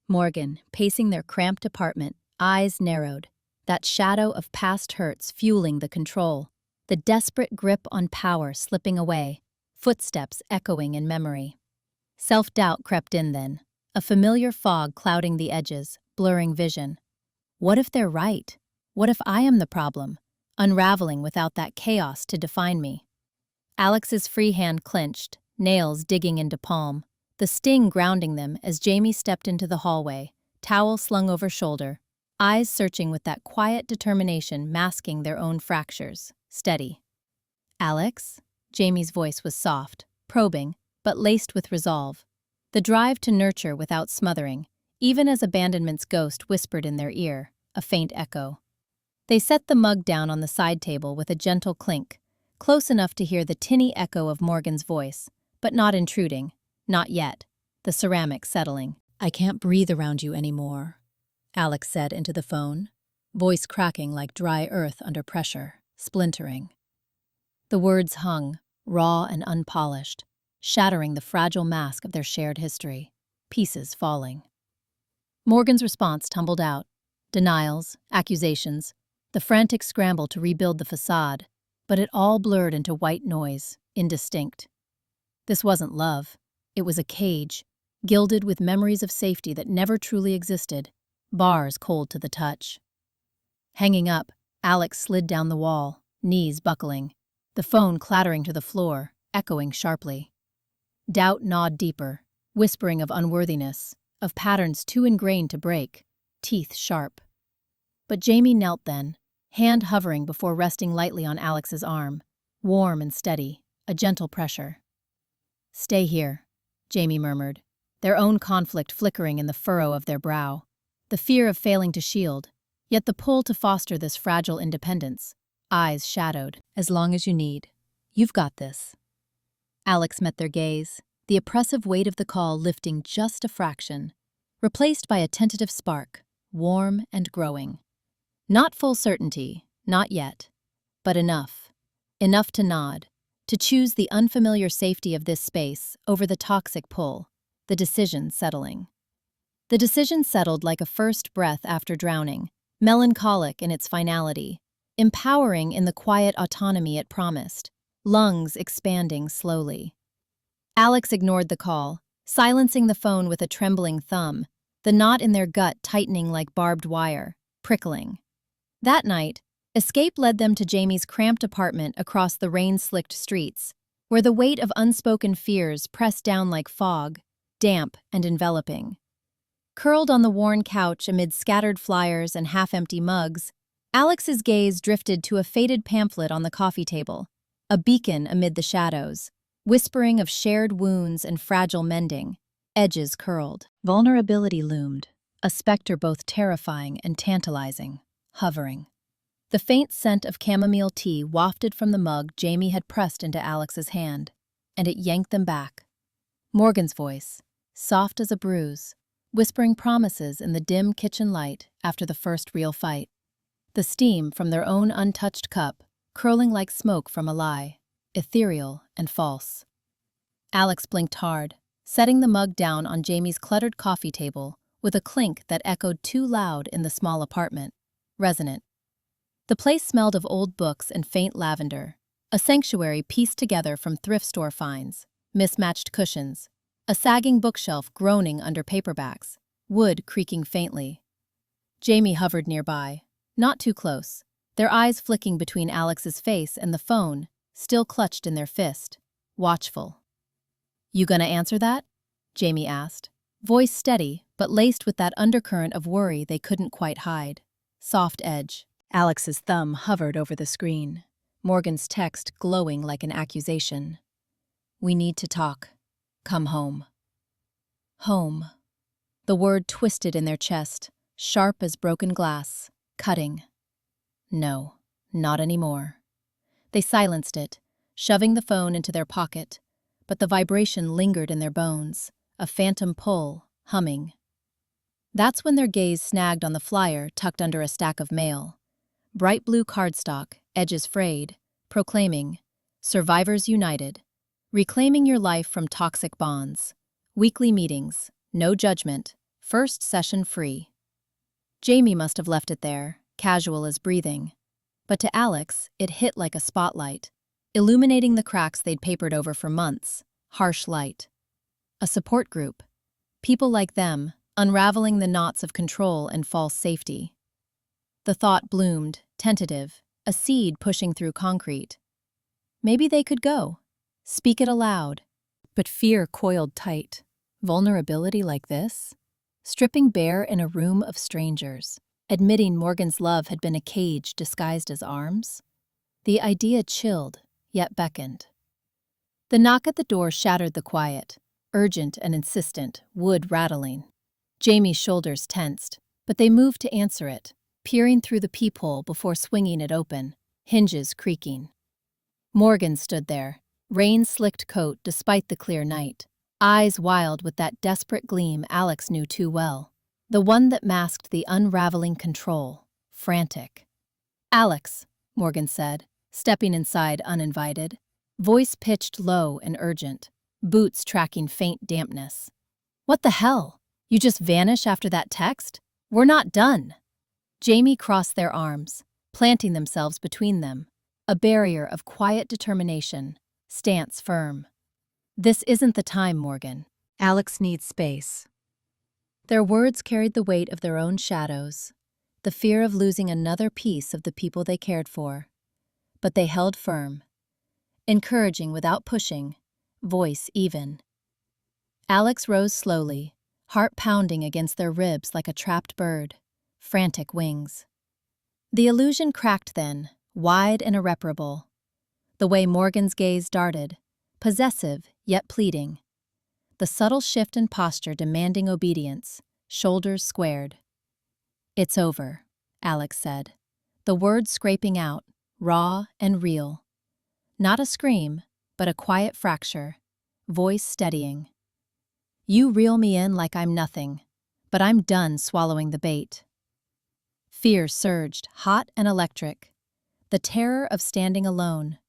Morgan, pacing their cramped apartment, eyes narrowed, that shadow of past hurts fueling the control, the desperate grip on power slipping away, footsteps echoing in memory. Self-doubt crept in then, a familiar fog clouding the edges, blurring vision. What if they're right? What if I am the problem, unraveling without that chaos to define me? Alex's free hand clenched, nails digging into palm, the sting grounding them as Jamie stepped into the hallway, towel slung over shoulder, eyes searching with that quiet determination masking their own fractures. Steady. Alex? Jamie's voice was soft, probing, but laced with resolve. The drive to nurture without smothering, even as abandonment's ghost whispered in their ear, a faint echo. They set the mug down on the side table with a gentle clink, close enough to hear the tinny echo of Morgan's voice, but not intruding, not yet, the ceramic settling. I can't breathe around you anymore, Alex said into the phone, voice cracking like dry earth under pressure, splintering. The words hung, raw and unpolished, shattering the fragile mask of their shared history, pieces falling. Morgan's response tumbled out, denials, accusations, the frantic scramble to rebuild the facade, but it all blurred into white noise, indistinct. This wasn't love. It was a cage, gilded with memories of safety that never truly existed, bars cold to the touch. Hanging up, Alex slid down the wall, knees buckling, the phone clattering to the floor, echoing sharply. Doubt gnawed deeper, whispering of unworthiness, of patterns too ingrained to break, teeth sharp. But Jamie knelt then, hand hovering before resting lightly on Alex's arm, warm and steady, a gentle pressure. Stay here, Jamie murmured, their own conflict flickering in the furrow of their brow, the fear of failing to shield, yet the pull to foster this fragile independence, eyes shadowed. As long as you need. You've got this. Alex met their gaze, the oppressive weight of the call lifting just a fraction, replaced by a tentative spark, warm and growing. Not full certainty, not yet, but enough. Enough to nod, to choose the unfamiliar safety of this space over the toxic pull, the decision settling. The decision settled like a first breath after drowning, melancholic in its finality, empowering in the quiet autonomy it promised, lungs expanding slowly. Alex ignored the call, silencing the phone with a trembling thumb, the knot in their gut tightening like barbed wire, prickling. That night, escape led them to Jamie's cramped apartment across the rain-slicked streets, where the weight of unspoken fears pressed down like fog, damp and enveloping. Curled on the worn couch amid scattered flyers and half-empty mugs, Alex's gaze drifted to a faded pamphlet on the coffee table, a beacon amid the shadows, whispering of shared wounds and fragile mending, edges curled. Vulnerability loomed, a specter both terrifying and tantalizing, hovering. The faint scent of chamomile tea wafted from the mug Jamie had pressed into Alex's hand, and it yanked them back. Morgan's voice, soft as a bruise, whispering promises in the dim kitchen light after the first real fight. The steam from their own untouched cup, curling like smoke from a lie, ethereal and false. Alex blinked hard, setting the mug down on Jamie's cluttered coffee table with a clink that echoed too loud in the small apartment, resonant. The place smelled of old books and faint lavender, a sanctuary pieced together from thrift store finds, mismatched cushions, a sagging bookshelf groaning under paperbacks, wood creaking faintly. Jamie hovered nearby, not too close, their eyes flicking between Alex's face and the phone, still clutched in their fist, watchful. You gonna answer that? Jamie asked, voice steady but laced with that undercurrent of worry they couldn't quite hide. Soft edge. Alex's thumb hovered over the screen, Morgan's text glowing like an accusation. We need to talk. Come home. Home. The word twisted in their chest, sharp as broken glass, cutting. No, not anymore. They silenced it, shoving the phone into their pocket, but the vibration lingered in their bones, a phantom pull, humming. That's when their gaze snagged on the flyer tucked under a stack of mail. Bright blue cardstock, edges frayed, proclaiming, "Survivors United, reclaiming your life from toxic bonds. Weekly meetings, no judgment, first session free." Jamie must have left it there, casual as breathing. But to Alex, it hit like a spotlight, illuminating the cracks they'd papered over for months, harsh light. A support group. People like them, unraveling the knots of control and false safety. The thought bloomed, tentative, a seed pushing through concrete. Maybe they could go. Speak it aloud. But fear coiled tight. Vulnerability like this? Stripping bare in a room of strangers, admitting Morgan's love had been a cage disguised as arms? The idea chilled, yet beckoned. The knock at the door shattered the quiet, urgent and insistent, wood rattling. Jamie's shoulders tensed, but they moved to answer it, peering through the peephole before swinging it open, hinges creaking. Morgan stood there, rain-slicked coat despite the clear night, eyes wild with that desperate gleam Alex knew too well, the one that masked the unraveling control, frantic. "Alex," Morgan said, stepping inside uninvited, voice pitched low and urgent, boots tracking faint dampness. "What the hell? You just vanish after that text? We're not done." Jamie crossed their arms, planting themselves between them, a barrier of quiet determination, stance firm. "This isn't the time, Morgan. Alex needs space." Their words carried the weight of their own shadows, the fear of losing another piece of the people they cared for. But they held firm, encouraging without pushing, voice even. Alex rose slowly, heart pounding against their ribs like a trapped bird, frantic wings. The illusion cracked then, wide and irreparable. The way Morgan's gaze darted, possessive yet pleading. The subtle shift in posture demanding obedience, shoulders squared. "It's over," Alex said, the words scraping out, raw and real. Not a scream, but a quiet fracture, voice steadying. "You reel me in like I'm nothing, but I'm done swallowing the bait." Fear surged, hot and electric. The terror of standing alone,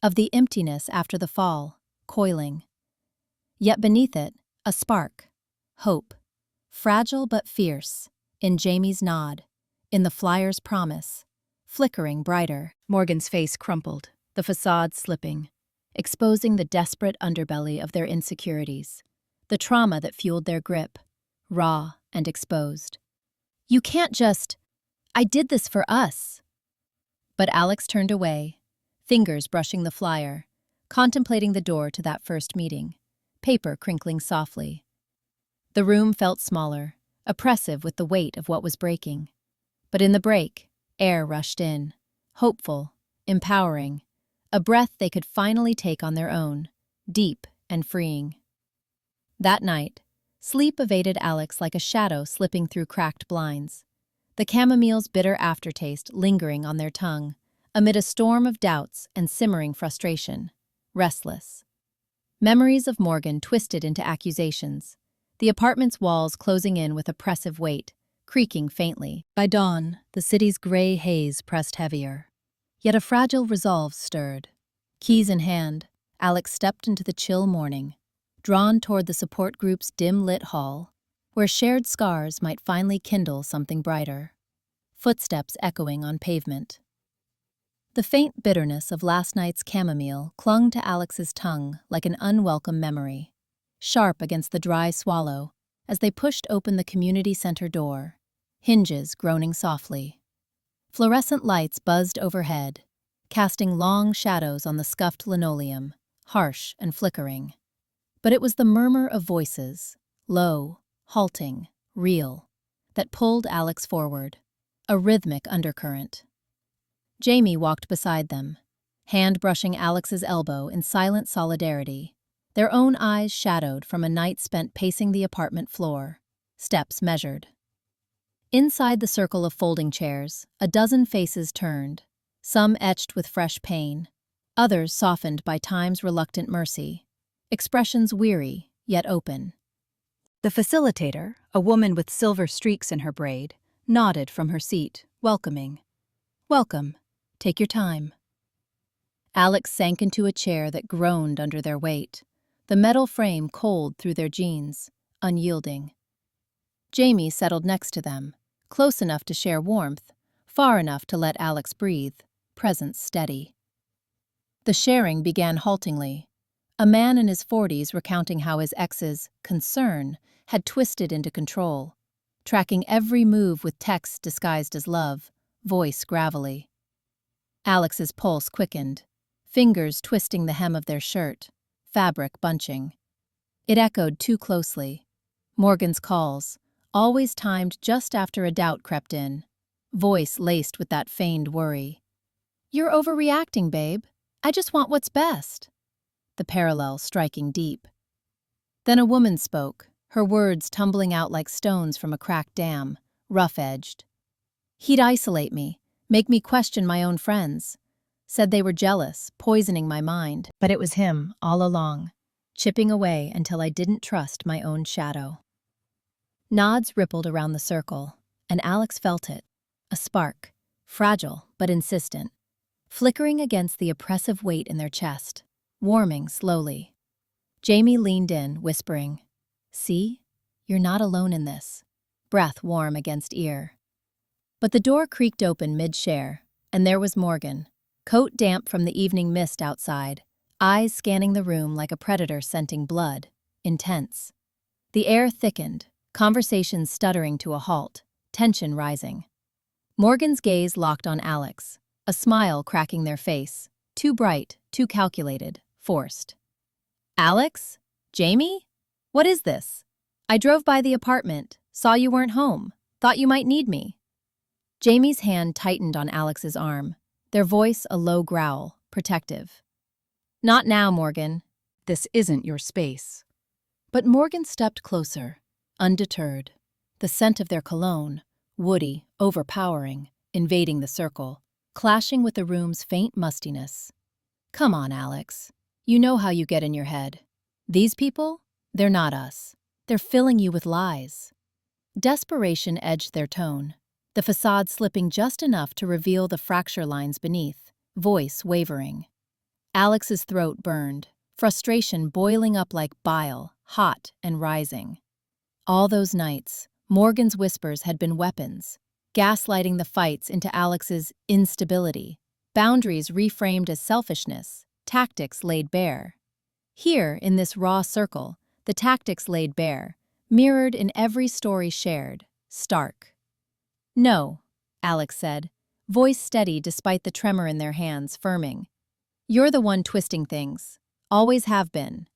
of the emptiness after the fall, coiling. Yet beneath it, a spark, hope, fragile but fierce, in Jamie's nod, in the flyer's promise, flickering brighter. Morgan's face crumpled, the facade slipping, exposing the desperate underbelly of their insecurities, the trauma that fueled their grip, raw and exposed. "You can't just, I did this for us." But Alex turned away, fingers brushing the flyer, contemplating the door to that first meeting, paper crinkling softly. The room felt smaller, oppressive with the weight of what was breaking. But in the break, air rushed in, hopeful, empowering, a breath they could finally take on their own, deep and freeing. That night, sleep evaded Alex like a shadow slipping through cracked blinds, the chamomile's bitter aftertaste lingering on their tongue, amid a storm of doubts and simmering frustration, restless. Memories of Morgan twisted into accusations, the apartment's walls closing in with oppressive weight, creaking faintly. By dawn, the city's gray haze pressed heavier. Yet a fragile resolve stirred. Keys in hand, Alex stepped into the chill morning, drawn toward the support group's dim-lit hall, where shared scars might finally kindle something brighter. Footsteps echoing on pavement. The faint bitterness of last night's chamomile clung to Alex's tongue like an unwelcome memory, sharp against the dry swallow as they pushed open the community center door, hinges groaning softly. Fluorescent lights buzzed overhead, casting long shadows on the scuffed linoleum, harsh and flickering. But it was the murmur of voices, low, halting, real, that pulled Alex forward, a rhythmic undercurrent. Jamie walked beside them, hand brushing Alex's elbow in silent solidarity, their own eyes shadowed from a night spent pacing the apartment floor, steps measured. Inside the circle of folding chairs, a dozen faces turned, some etched with fresh pain, others softened by time's reluctant mercy, expressions weary yet open. The facilitator, a woman with silver streaks in her braid, nodded from her seat, welcoming. "Welcome. Take your time." Alex sank into a chair that groaned under their weight, the metal frame cold through their jeans, unyielding. Jamie settled next to them, close enough to share warmth, far enough to let Alex breathe, presence steady. The sharing began haltingly, a man in his 40s recounting how his ex's concern had twisted into control, tracking every move with text disguised as love, voice gravelly. Alex's pulse quickened, fingers twisting the hem of their shirt, fabric bunching. It echoed too closely. Morgan's calls, always timed just after a doubt crept in, voice laced with that feigned worry. "You're overreacting, babe. I just want what's best." The parallel striking deep. Then a woman spoke, her words tumbling out like stones from a cracked dam, rough-edged. "He'd isolate me, make me question my own friends. Said they were jealous, poisoning my mind. But it was him, all along, chipping away until I didn't trust my own shadow." Nods rippled around the circle, and Alex felt it. A spark, fragile but insistent, flickering against the oppressive weight in their chest, warming slowly. Jamie leaned in, whispering, "See? You're not alone in this." Breath warm against ear. But the door creaked open mid-share, and there was Morgan, coat damp from the evening mist outside, eyes scanning the room like a predator scenting blood, intense. The air thickened, conversations stuttering to a halt, tension rising. Morgan's gaze locked on Alex, a smile cracking their face, too bright, too calculated, forced. "Alex? Jamie? What is this? I drove by the apartment, saw you weren't home, thought you might need me." Jamie's hand tightened on Alex's arm, their voice a low growl, protective. "Not now, Morgan. This isn't your space." But Morgan stepped closer, undeterred, the scent of their cologne, woody, overpowering, invading the circle, clashing with the room's faint mustiness. "Come on, Alex. You know how you get in your head. These people? They're not us. They're filling you with lies." Desperation edged their tone, the facade slipping just enough to reveal the fracture lines beneath, voice wavering. Alex's throat burned, frustration boiling up like bile, hot and rising. All those nights, Morgan's whispers had been weapons, gaslighting the fights into Alex's instability, boundaries reframed as selfishness, tactics laid bare. Here, in this raw circle, the tactics laid bare, mirrored in every story shared, stark. "No," Alex said, voice steady despite the tremor in their hands, firming. "You're the one twisting things. Always have been."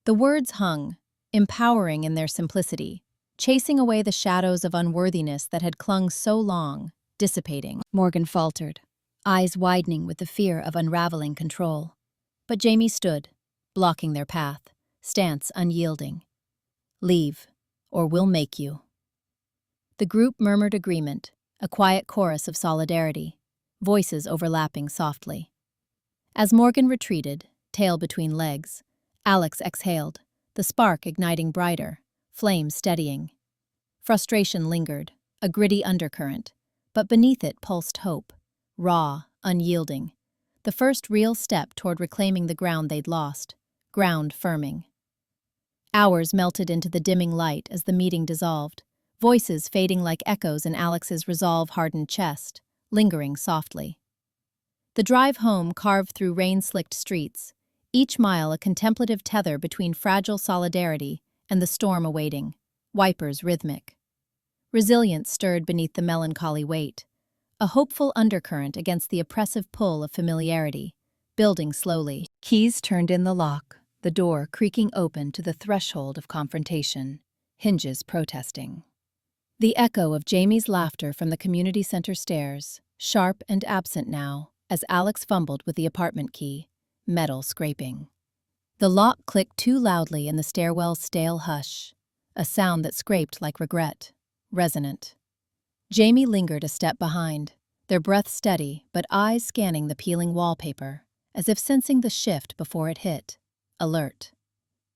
The words hung, empowering in their simplicity, chasing away the shadows of unworthiness that had clung so long, dissipating. Morgan faltered, eyes widening with the fear of unraveling control. But Jamie stood, blocking their path, stance unyielding. "Leave, or we'll make you." The group murmured agreement, a quiet chorus of solidarity, voices overlapping softly. As Morgan retreated, tail between legs, Alex exhaled, the spark igniting brighter, flame steadying. Frustration lingered, a gritty undercurrent, but beneath it pulsed hope, raw, unyielding, the first real step toward reclaiming the ground they'd lost, ground firming. Hours melted into the dimming light as the meeting dissolved, voices fading like echoes in Alex's resolve-hardened chest, lingering softly. The drive home carved through rain-slicked streets, each mile a contemplative tether between fragile solidarity and the storm awaiting, wipers rhythmic. Resilience stirred beneath the melancholy weight, a hopeful undercurrent against the oppressive pull of familiarity, building slowly. Keys turned in the lock, the door creaking open to the threshold of confrontation, hinges protesting. The echo of Jamie's laughter from the community center stairs, sharp and absent now, as Alex fumbled with the apartment key, metal scraping. The lock clicked too loudly in the stairwell's stale hush, a sound that scraped like regret, resonant. Jamie lingered a step behind, their breath steady but eyes scanning the peeling wallpaper, as if sensing the shift before it hit. Alert.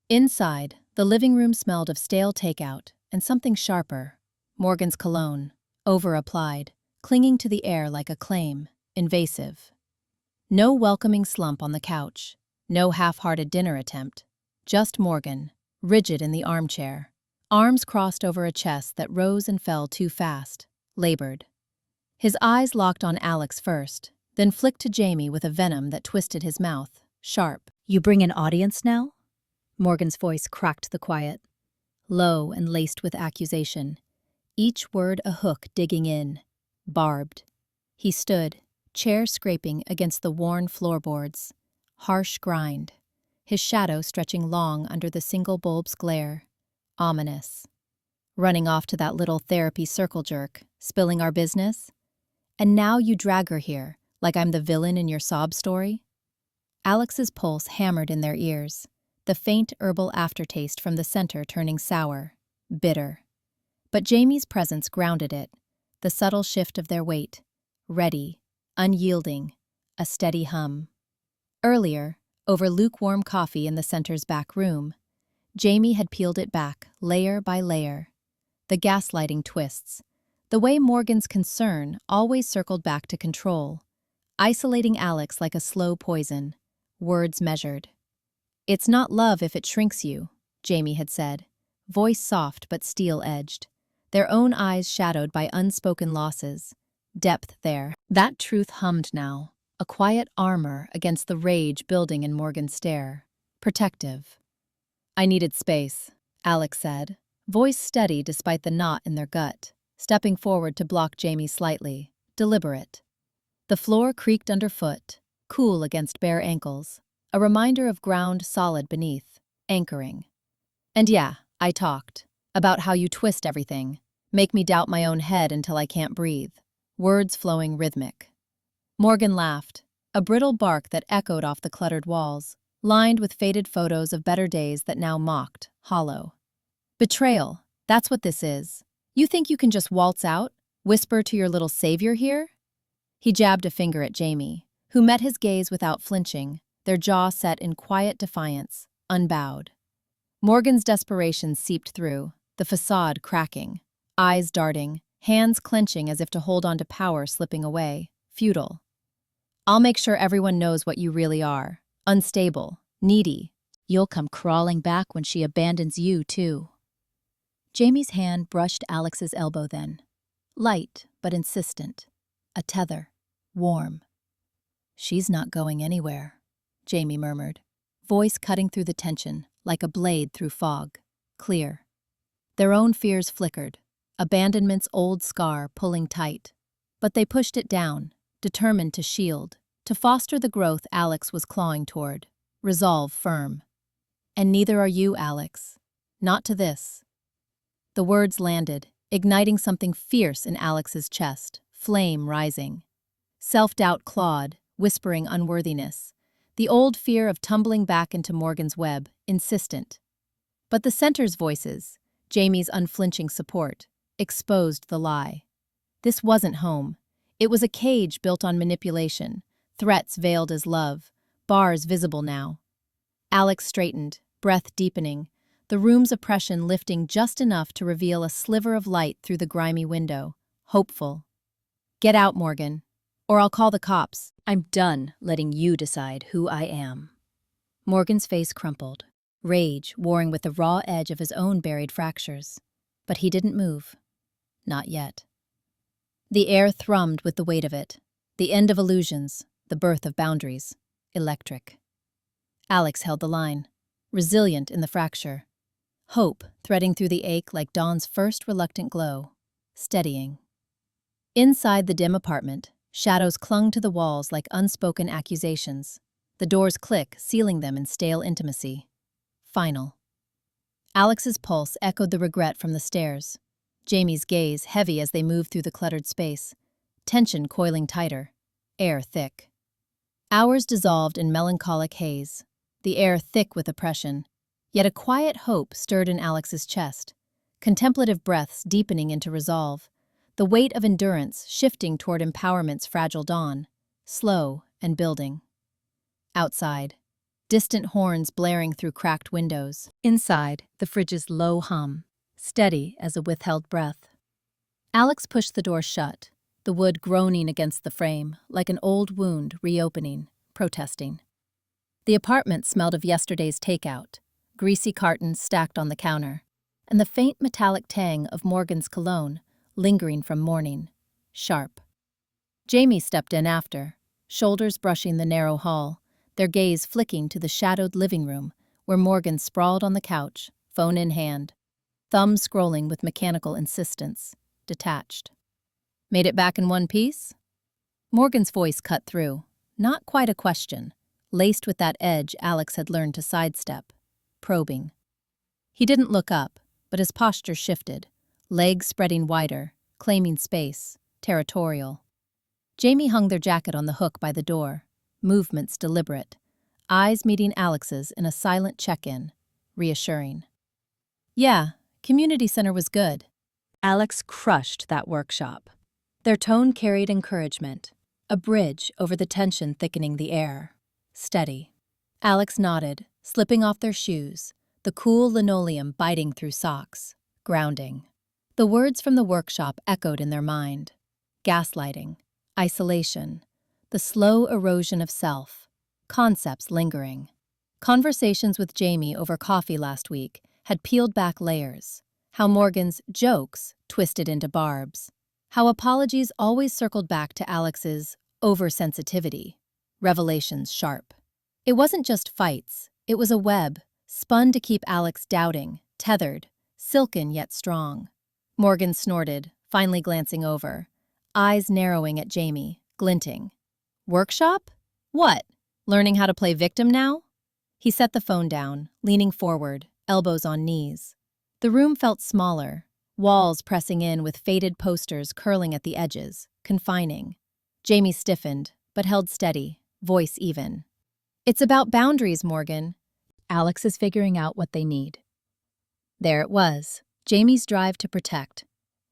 Inside, the living room smelled of stale takeout and something sharper, Morgan's cologne, over-applied, clinging to the air like a claim, invasive. No welcoming slump on the couch, no half-hearted dinner attempt, just Morgan, rigid in the armchair, arms crossed over a chest that rose and fell too fast, labored. His eyes locked on Alex first, then flicked to Jamie with a venom that twisted his mouth, sharp. "You bring an audience now?" Morgan's voice cracked the quiet, low and laced with accusation, each word a hook digging in, barbed. He stood, chair scraping against the worn floorboards, harsh grind, his shadow stretching long under the single bulb's glare, ominous. "Running off to that little therapy circle jerk, spilling our business? And now you drag her here, like I'm the villain in your sob story?" Alex's pulse hammered in their ears, the faint herbal aftertaste from the center turning sour, bitter. But Jamie's presence grounded it, the subtle shift of their weight, ready, unyielding, a steady hum. Earlier, over lukewarm coffee in the center's back room, Jamie had peeled it back, layer by layer. The gaslighting twists, the way Morgan's concern always circled back to control, isolating Alex like a slow poison, words measured. "It's not love if it shrinks you," Jamie had said, voice soft but steel-edged, their own eyes shadowed by unspoken losses, depth there. That truth hummed now, a quiet armor against the rage building in Morgan's stare, protective. "I needed space," Alex said, voice steady despite the knot in their gut, stepping forward to block Jamie slightly, deliberate. The floor creaked underfoot, cool against bare ankles, a reminder of ground solid beneath, anchoring. "And yeah, I talked. About how you twist everything, make me doubt my own head until I can't breathe," words flowing rhythmic. Morgan laughed, a brittle bark that echoed off the cluttered walls, lined with faded photos of better days that now mocked, hollow. "Betrayal, that's what this is. You think you can just waltz out, whisper to your little savior here?" He jabbed a finger at Jamie, who met his gaze without flinching, their jaw set in quiet defiance, unbowed. Morgan's desperation seeped through, the facade cracking, eyes darting, hands clenching as if to hold on to power slipping away, futile. "I'll make sure everyone knows what you really are. Unstable, needy. You'll come crawling back when she abandons you, too." Jamie's hand brushed Alex's elbow then. Light, but insistent. A tether. Warm. "She's not going anywhere," Jamie murmured, voice cutting through the tension, like a blade through fog. Clear. Their own fears flickered, abandonment's old scar pulling tight. But they pushed it down, determined to shield, to foster the growth Alex was clawing toward, resolve firm. "And neither are you, Alex. Not to this." The words landed, igniting something fierce in Alex's chest, flame rising. Self-doubt clawed, whispering unworthiness. The old fear of tumbling back into Morgan's web, insistent. But the center's voices, Jamie's unflinching support, exposed the lie. This wasn't home. It was a cage built on manipulation, threats veiled as love, bars visible now. Alex straightened, breath deepening, the room's oppression lifting just enough to reveal a sliver of light through the grimy window, hopeful. "Get out, Morgan, or I'll call the cops. I'm done letting you decide who I am." Morgan's face crumpled, rage warring with the raw edge of his own buried fractures. But he didn't move. Not yet. The air thrummed with the weight of it, the end of illusions, the birth of boundaries, electric. Alex held the line, resilient in the fracture. Hope threading through the ache like dawn's first reluctant glow, steadying. Inside the dim apartment, shadows clung to the walls like unspoken accusations. The doors click, sealing them in stale intimacy. Final. Alex's pulse echoed the regret from the stairs. Jamie's gaze heavy as they moved through the cluttered space, tension coiling tighter, air thick. Hours dissolved in melancholic haze. the air thick with oppression. Yet a quiet hope stirred in Alex's chest, contemplative breaths deepening into resolve, the weight of endurance shifting toward empowerment's fragile dawn, slow and building. Outside, distant horns blaring through cracked windows. Inside, the fridge's low hum, steady as a withheld breath. Alex pushed the door shut, the wood groaning against the frame like an old wound reopening, protesting. The apartment smelled of yesterday's takeout, greasy cartons stacked on the counter, and the faint metallic tang of Morgan's cologne lingering from morning, sharp. Jamie stepped in after, shoulders brushing the narrow hall, their gaze flicking to the shadowed living room where Morgan sprawled on the couch, phone in hand, thumb scrolling with mechanical insistence, detached. Made it back in one piece? Morgan's voice cut through, not quite a question, laced with that edge Alex had learned to sidestep, probing. He didn't look up, but his posture shifted, legs spreading wider, claiming space, territorial. Jamie hung their jacket on the hook by the door, movements deliberate, eyes meeting Alex's in a silent check-in, reassuring. Yeah, community center was good. Alex crushed that workshop. Their tone carried encouragement, a bridge over the tension thickening the air. Steady. Alex nodded, slipping off their shoes, the cool linoleum biting through socks, grounding. The words from the workshop echoed in their mind. Gaslighting, isolation, the slow erosion of self, concepts lingering. Conversations with Jamie over coffee last week had peeled back layers. How Morgan's jokes twisted into barbs. How apologies always circled back to Alex's oversensitivity. Revelations sharp. It wasn't just fights, it was a web, spun to keep Alex doubting, tethered, silken yet strong. Morgan snorted, finally glancing over, eyes narrowing at Jamie, glinting. Workshop? What? Learning how to play victim now? He set the phone down, leaning forward, elbows on knees. The room felt smaller, walls pressing in with faded posters curling at the edges, confining. Jamie stiffened, but held steady, voice even. It's about boundaries, Morgan. Alex is figuring out what they need. There it was, Jamie's drive to protect,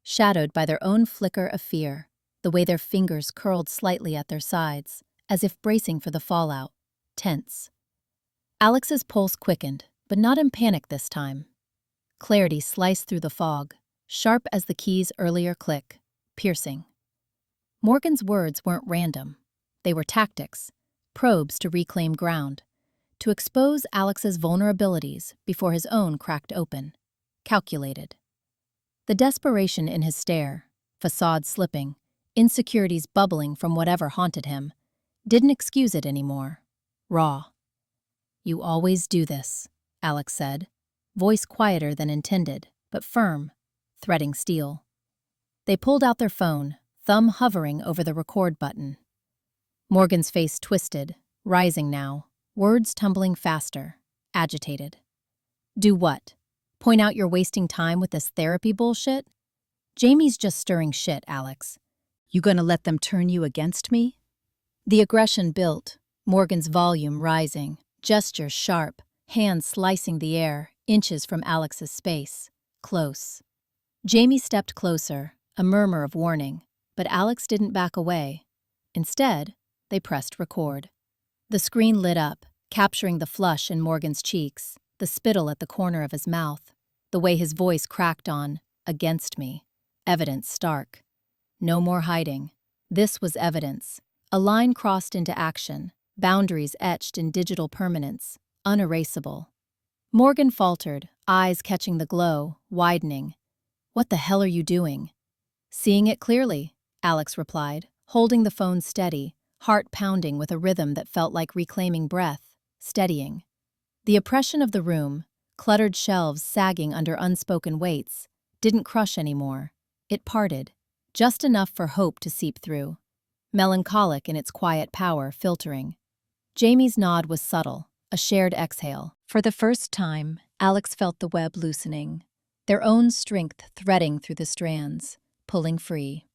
shadowed by their own flicker of fear, the way their fingers curled slightly at their sides, as if bracing for the fallout, tense. Alex's pulse quickened, but not in panic this time. Clarity sliced through the fog, sharp as the key's earlier click, piercing. Morgan's words weren't random. They were tactics, probes to reclaim ground, to expose Alex's vulnerabilities before his own cracked open, calculated. The desperation in his stare, facade slipping, insecurities bubbling from whatever haunted him, didn't excuse it anymore. Raw. You always do this, Alex said, voice quieter than intended, but firm, threading steel. They pulled out their phone, thumb hovering over the record button. Morgan's face twisted, rising now, words tumbling faster, agitated. Do what? Point out you're wasting time with this therapy bullshit? Jamie's just stirring shit, Alex. You gonna let them turn you against me? The aggression built, Morgan's volume rising, gestures sharp, hands slicing the air, inches from Alex's space. Close. Jamie stepped closer, a murmur of warning, but Alex didn't back away. Instead, they pressed record. The screen lit up, capturing the flush in Morgan's cheeks, the spittle at the corner of his mouth, the way his voice cracked on, against me. Evidence stark. No more hiding. This was evidence. A line crossed into action, boundaries etched in digital permanence, unerasable. Morgan faltered, eyes catching the glow, widening. What the hell are you doing? Seeing it clearly, Alex replied, holding the phone steady, heart pounding with a rhythm that felt like reclaiming breath, steadying. The oppression of the room, cluttered shelves sagging under unspoken weights, didn't crush anymore. It parted, just enough for hope to seep through. Melancholic in its quiet power, filtering. Jamie's nod was subtle, a shared exhale. For the first time, Alex felt the web loosening, their own strength threading through the strands, pulling free.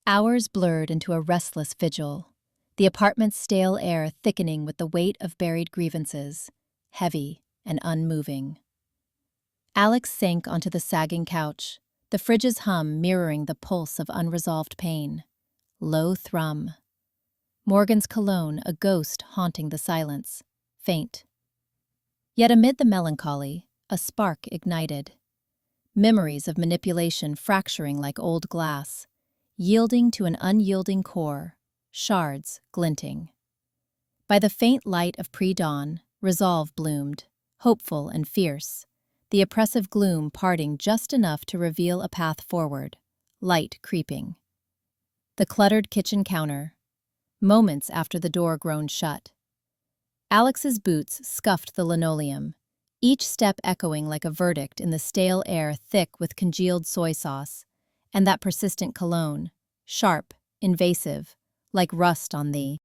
Hours blurred into a restless vigil. the apartment's stale air thickening with the weight of buried grievances, heavy and unmoving. Alex sank onto the sagging couch, the fridge's hum mirroring the pulse of unresolved pain. Low thrum. Morgan's cologne a ghost haunting the silence, faint. Yet amid the melancholy, a spark ignited. Memories of manipulation fracturing like old glass, yielding to an unyielding core, shards glinting. By the faint light of pre-dawn, resolve bloomed, hopeful and fierce, the oppressive gloom parting just enough to reveal a path forward, light creeping. The cluttered kitchen counter, moments after the door groaned shut. Alex's boots scuffed the linoleum, each step echoing like a verdict in the stale air thick with congealed soy sauce, and that persistent cologne, sharp, invasive, like rust on the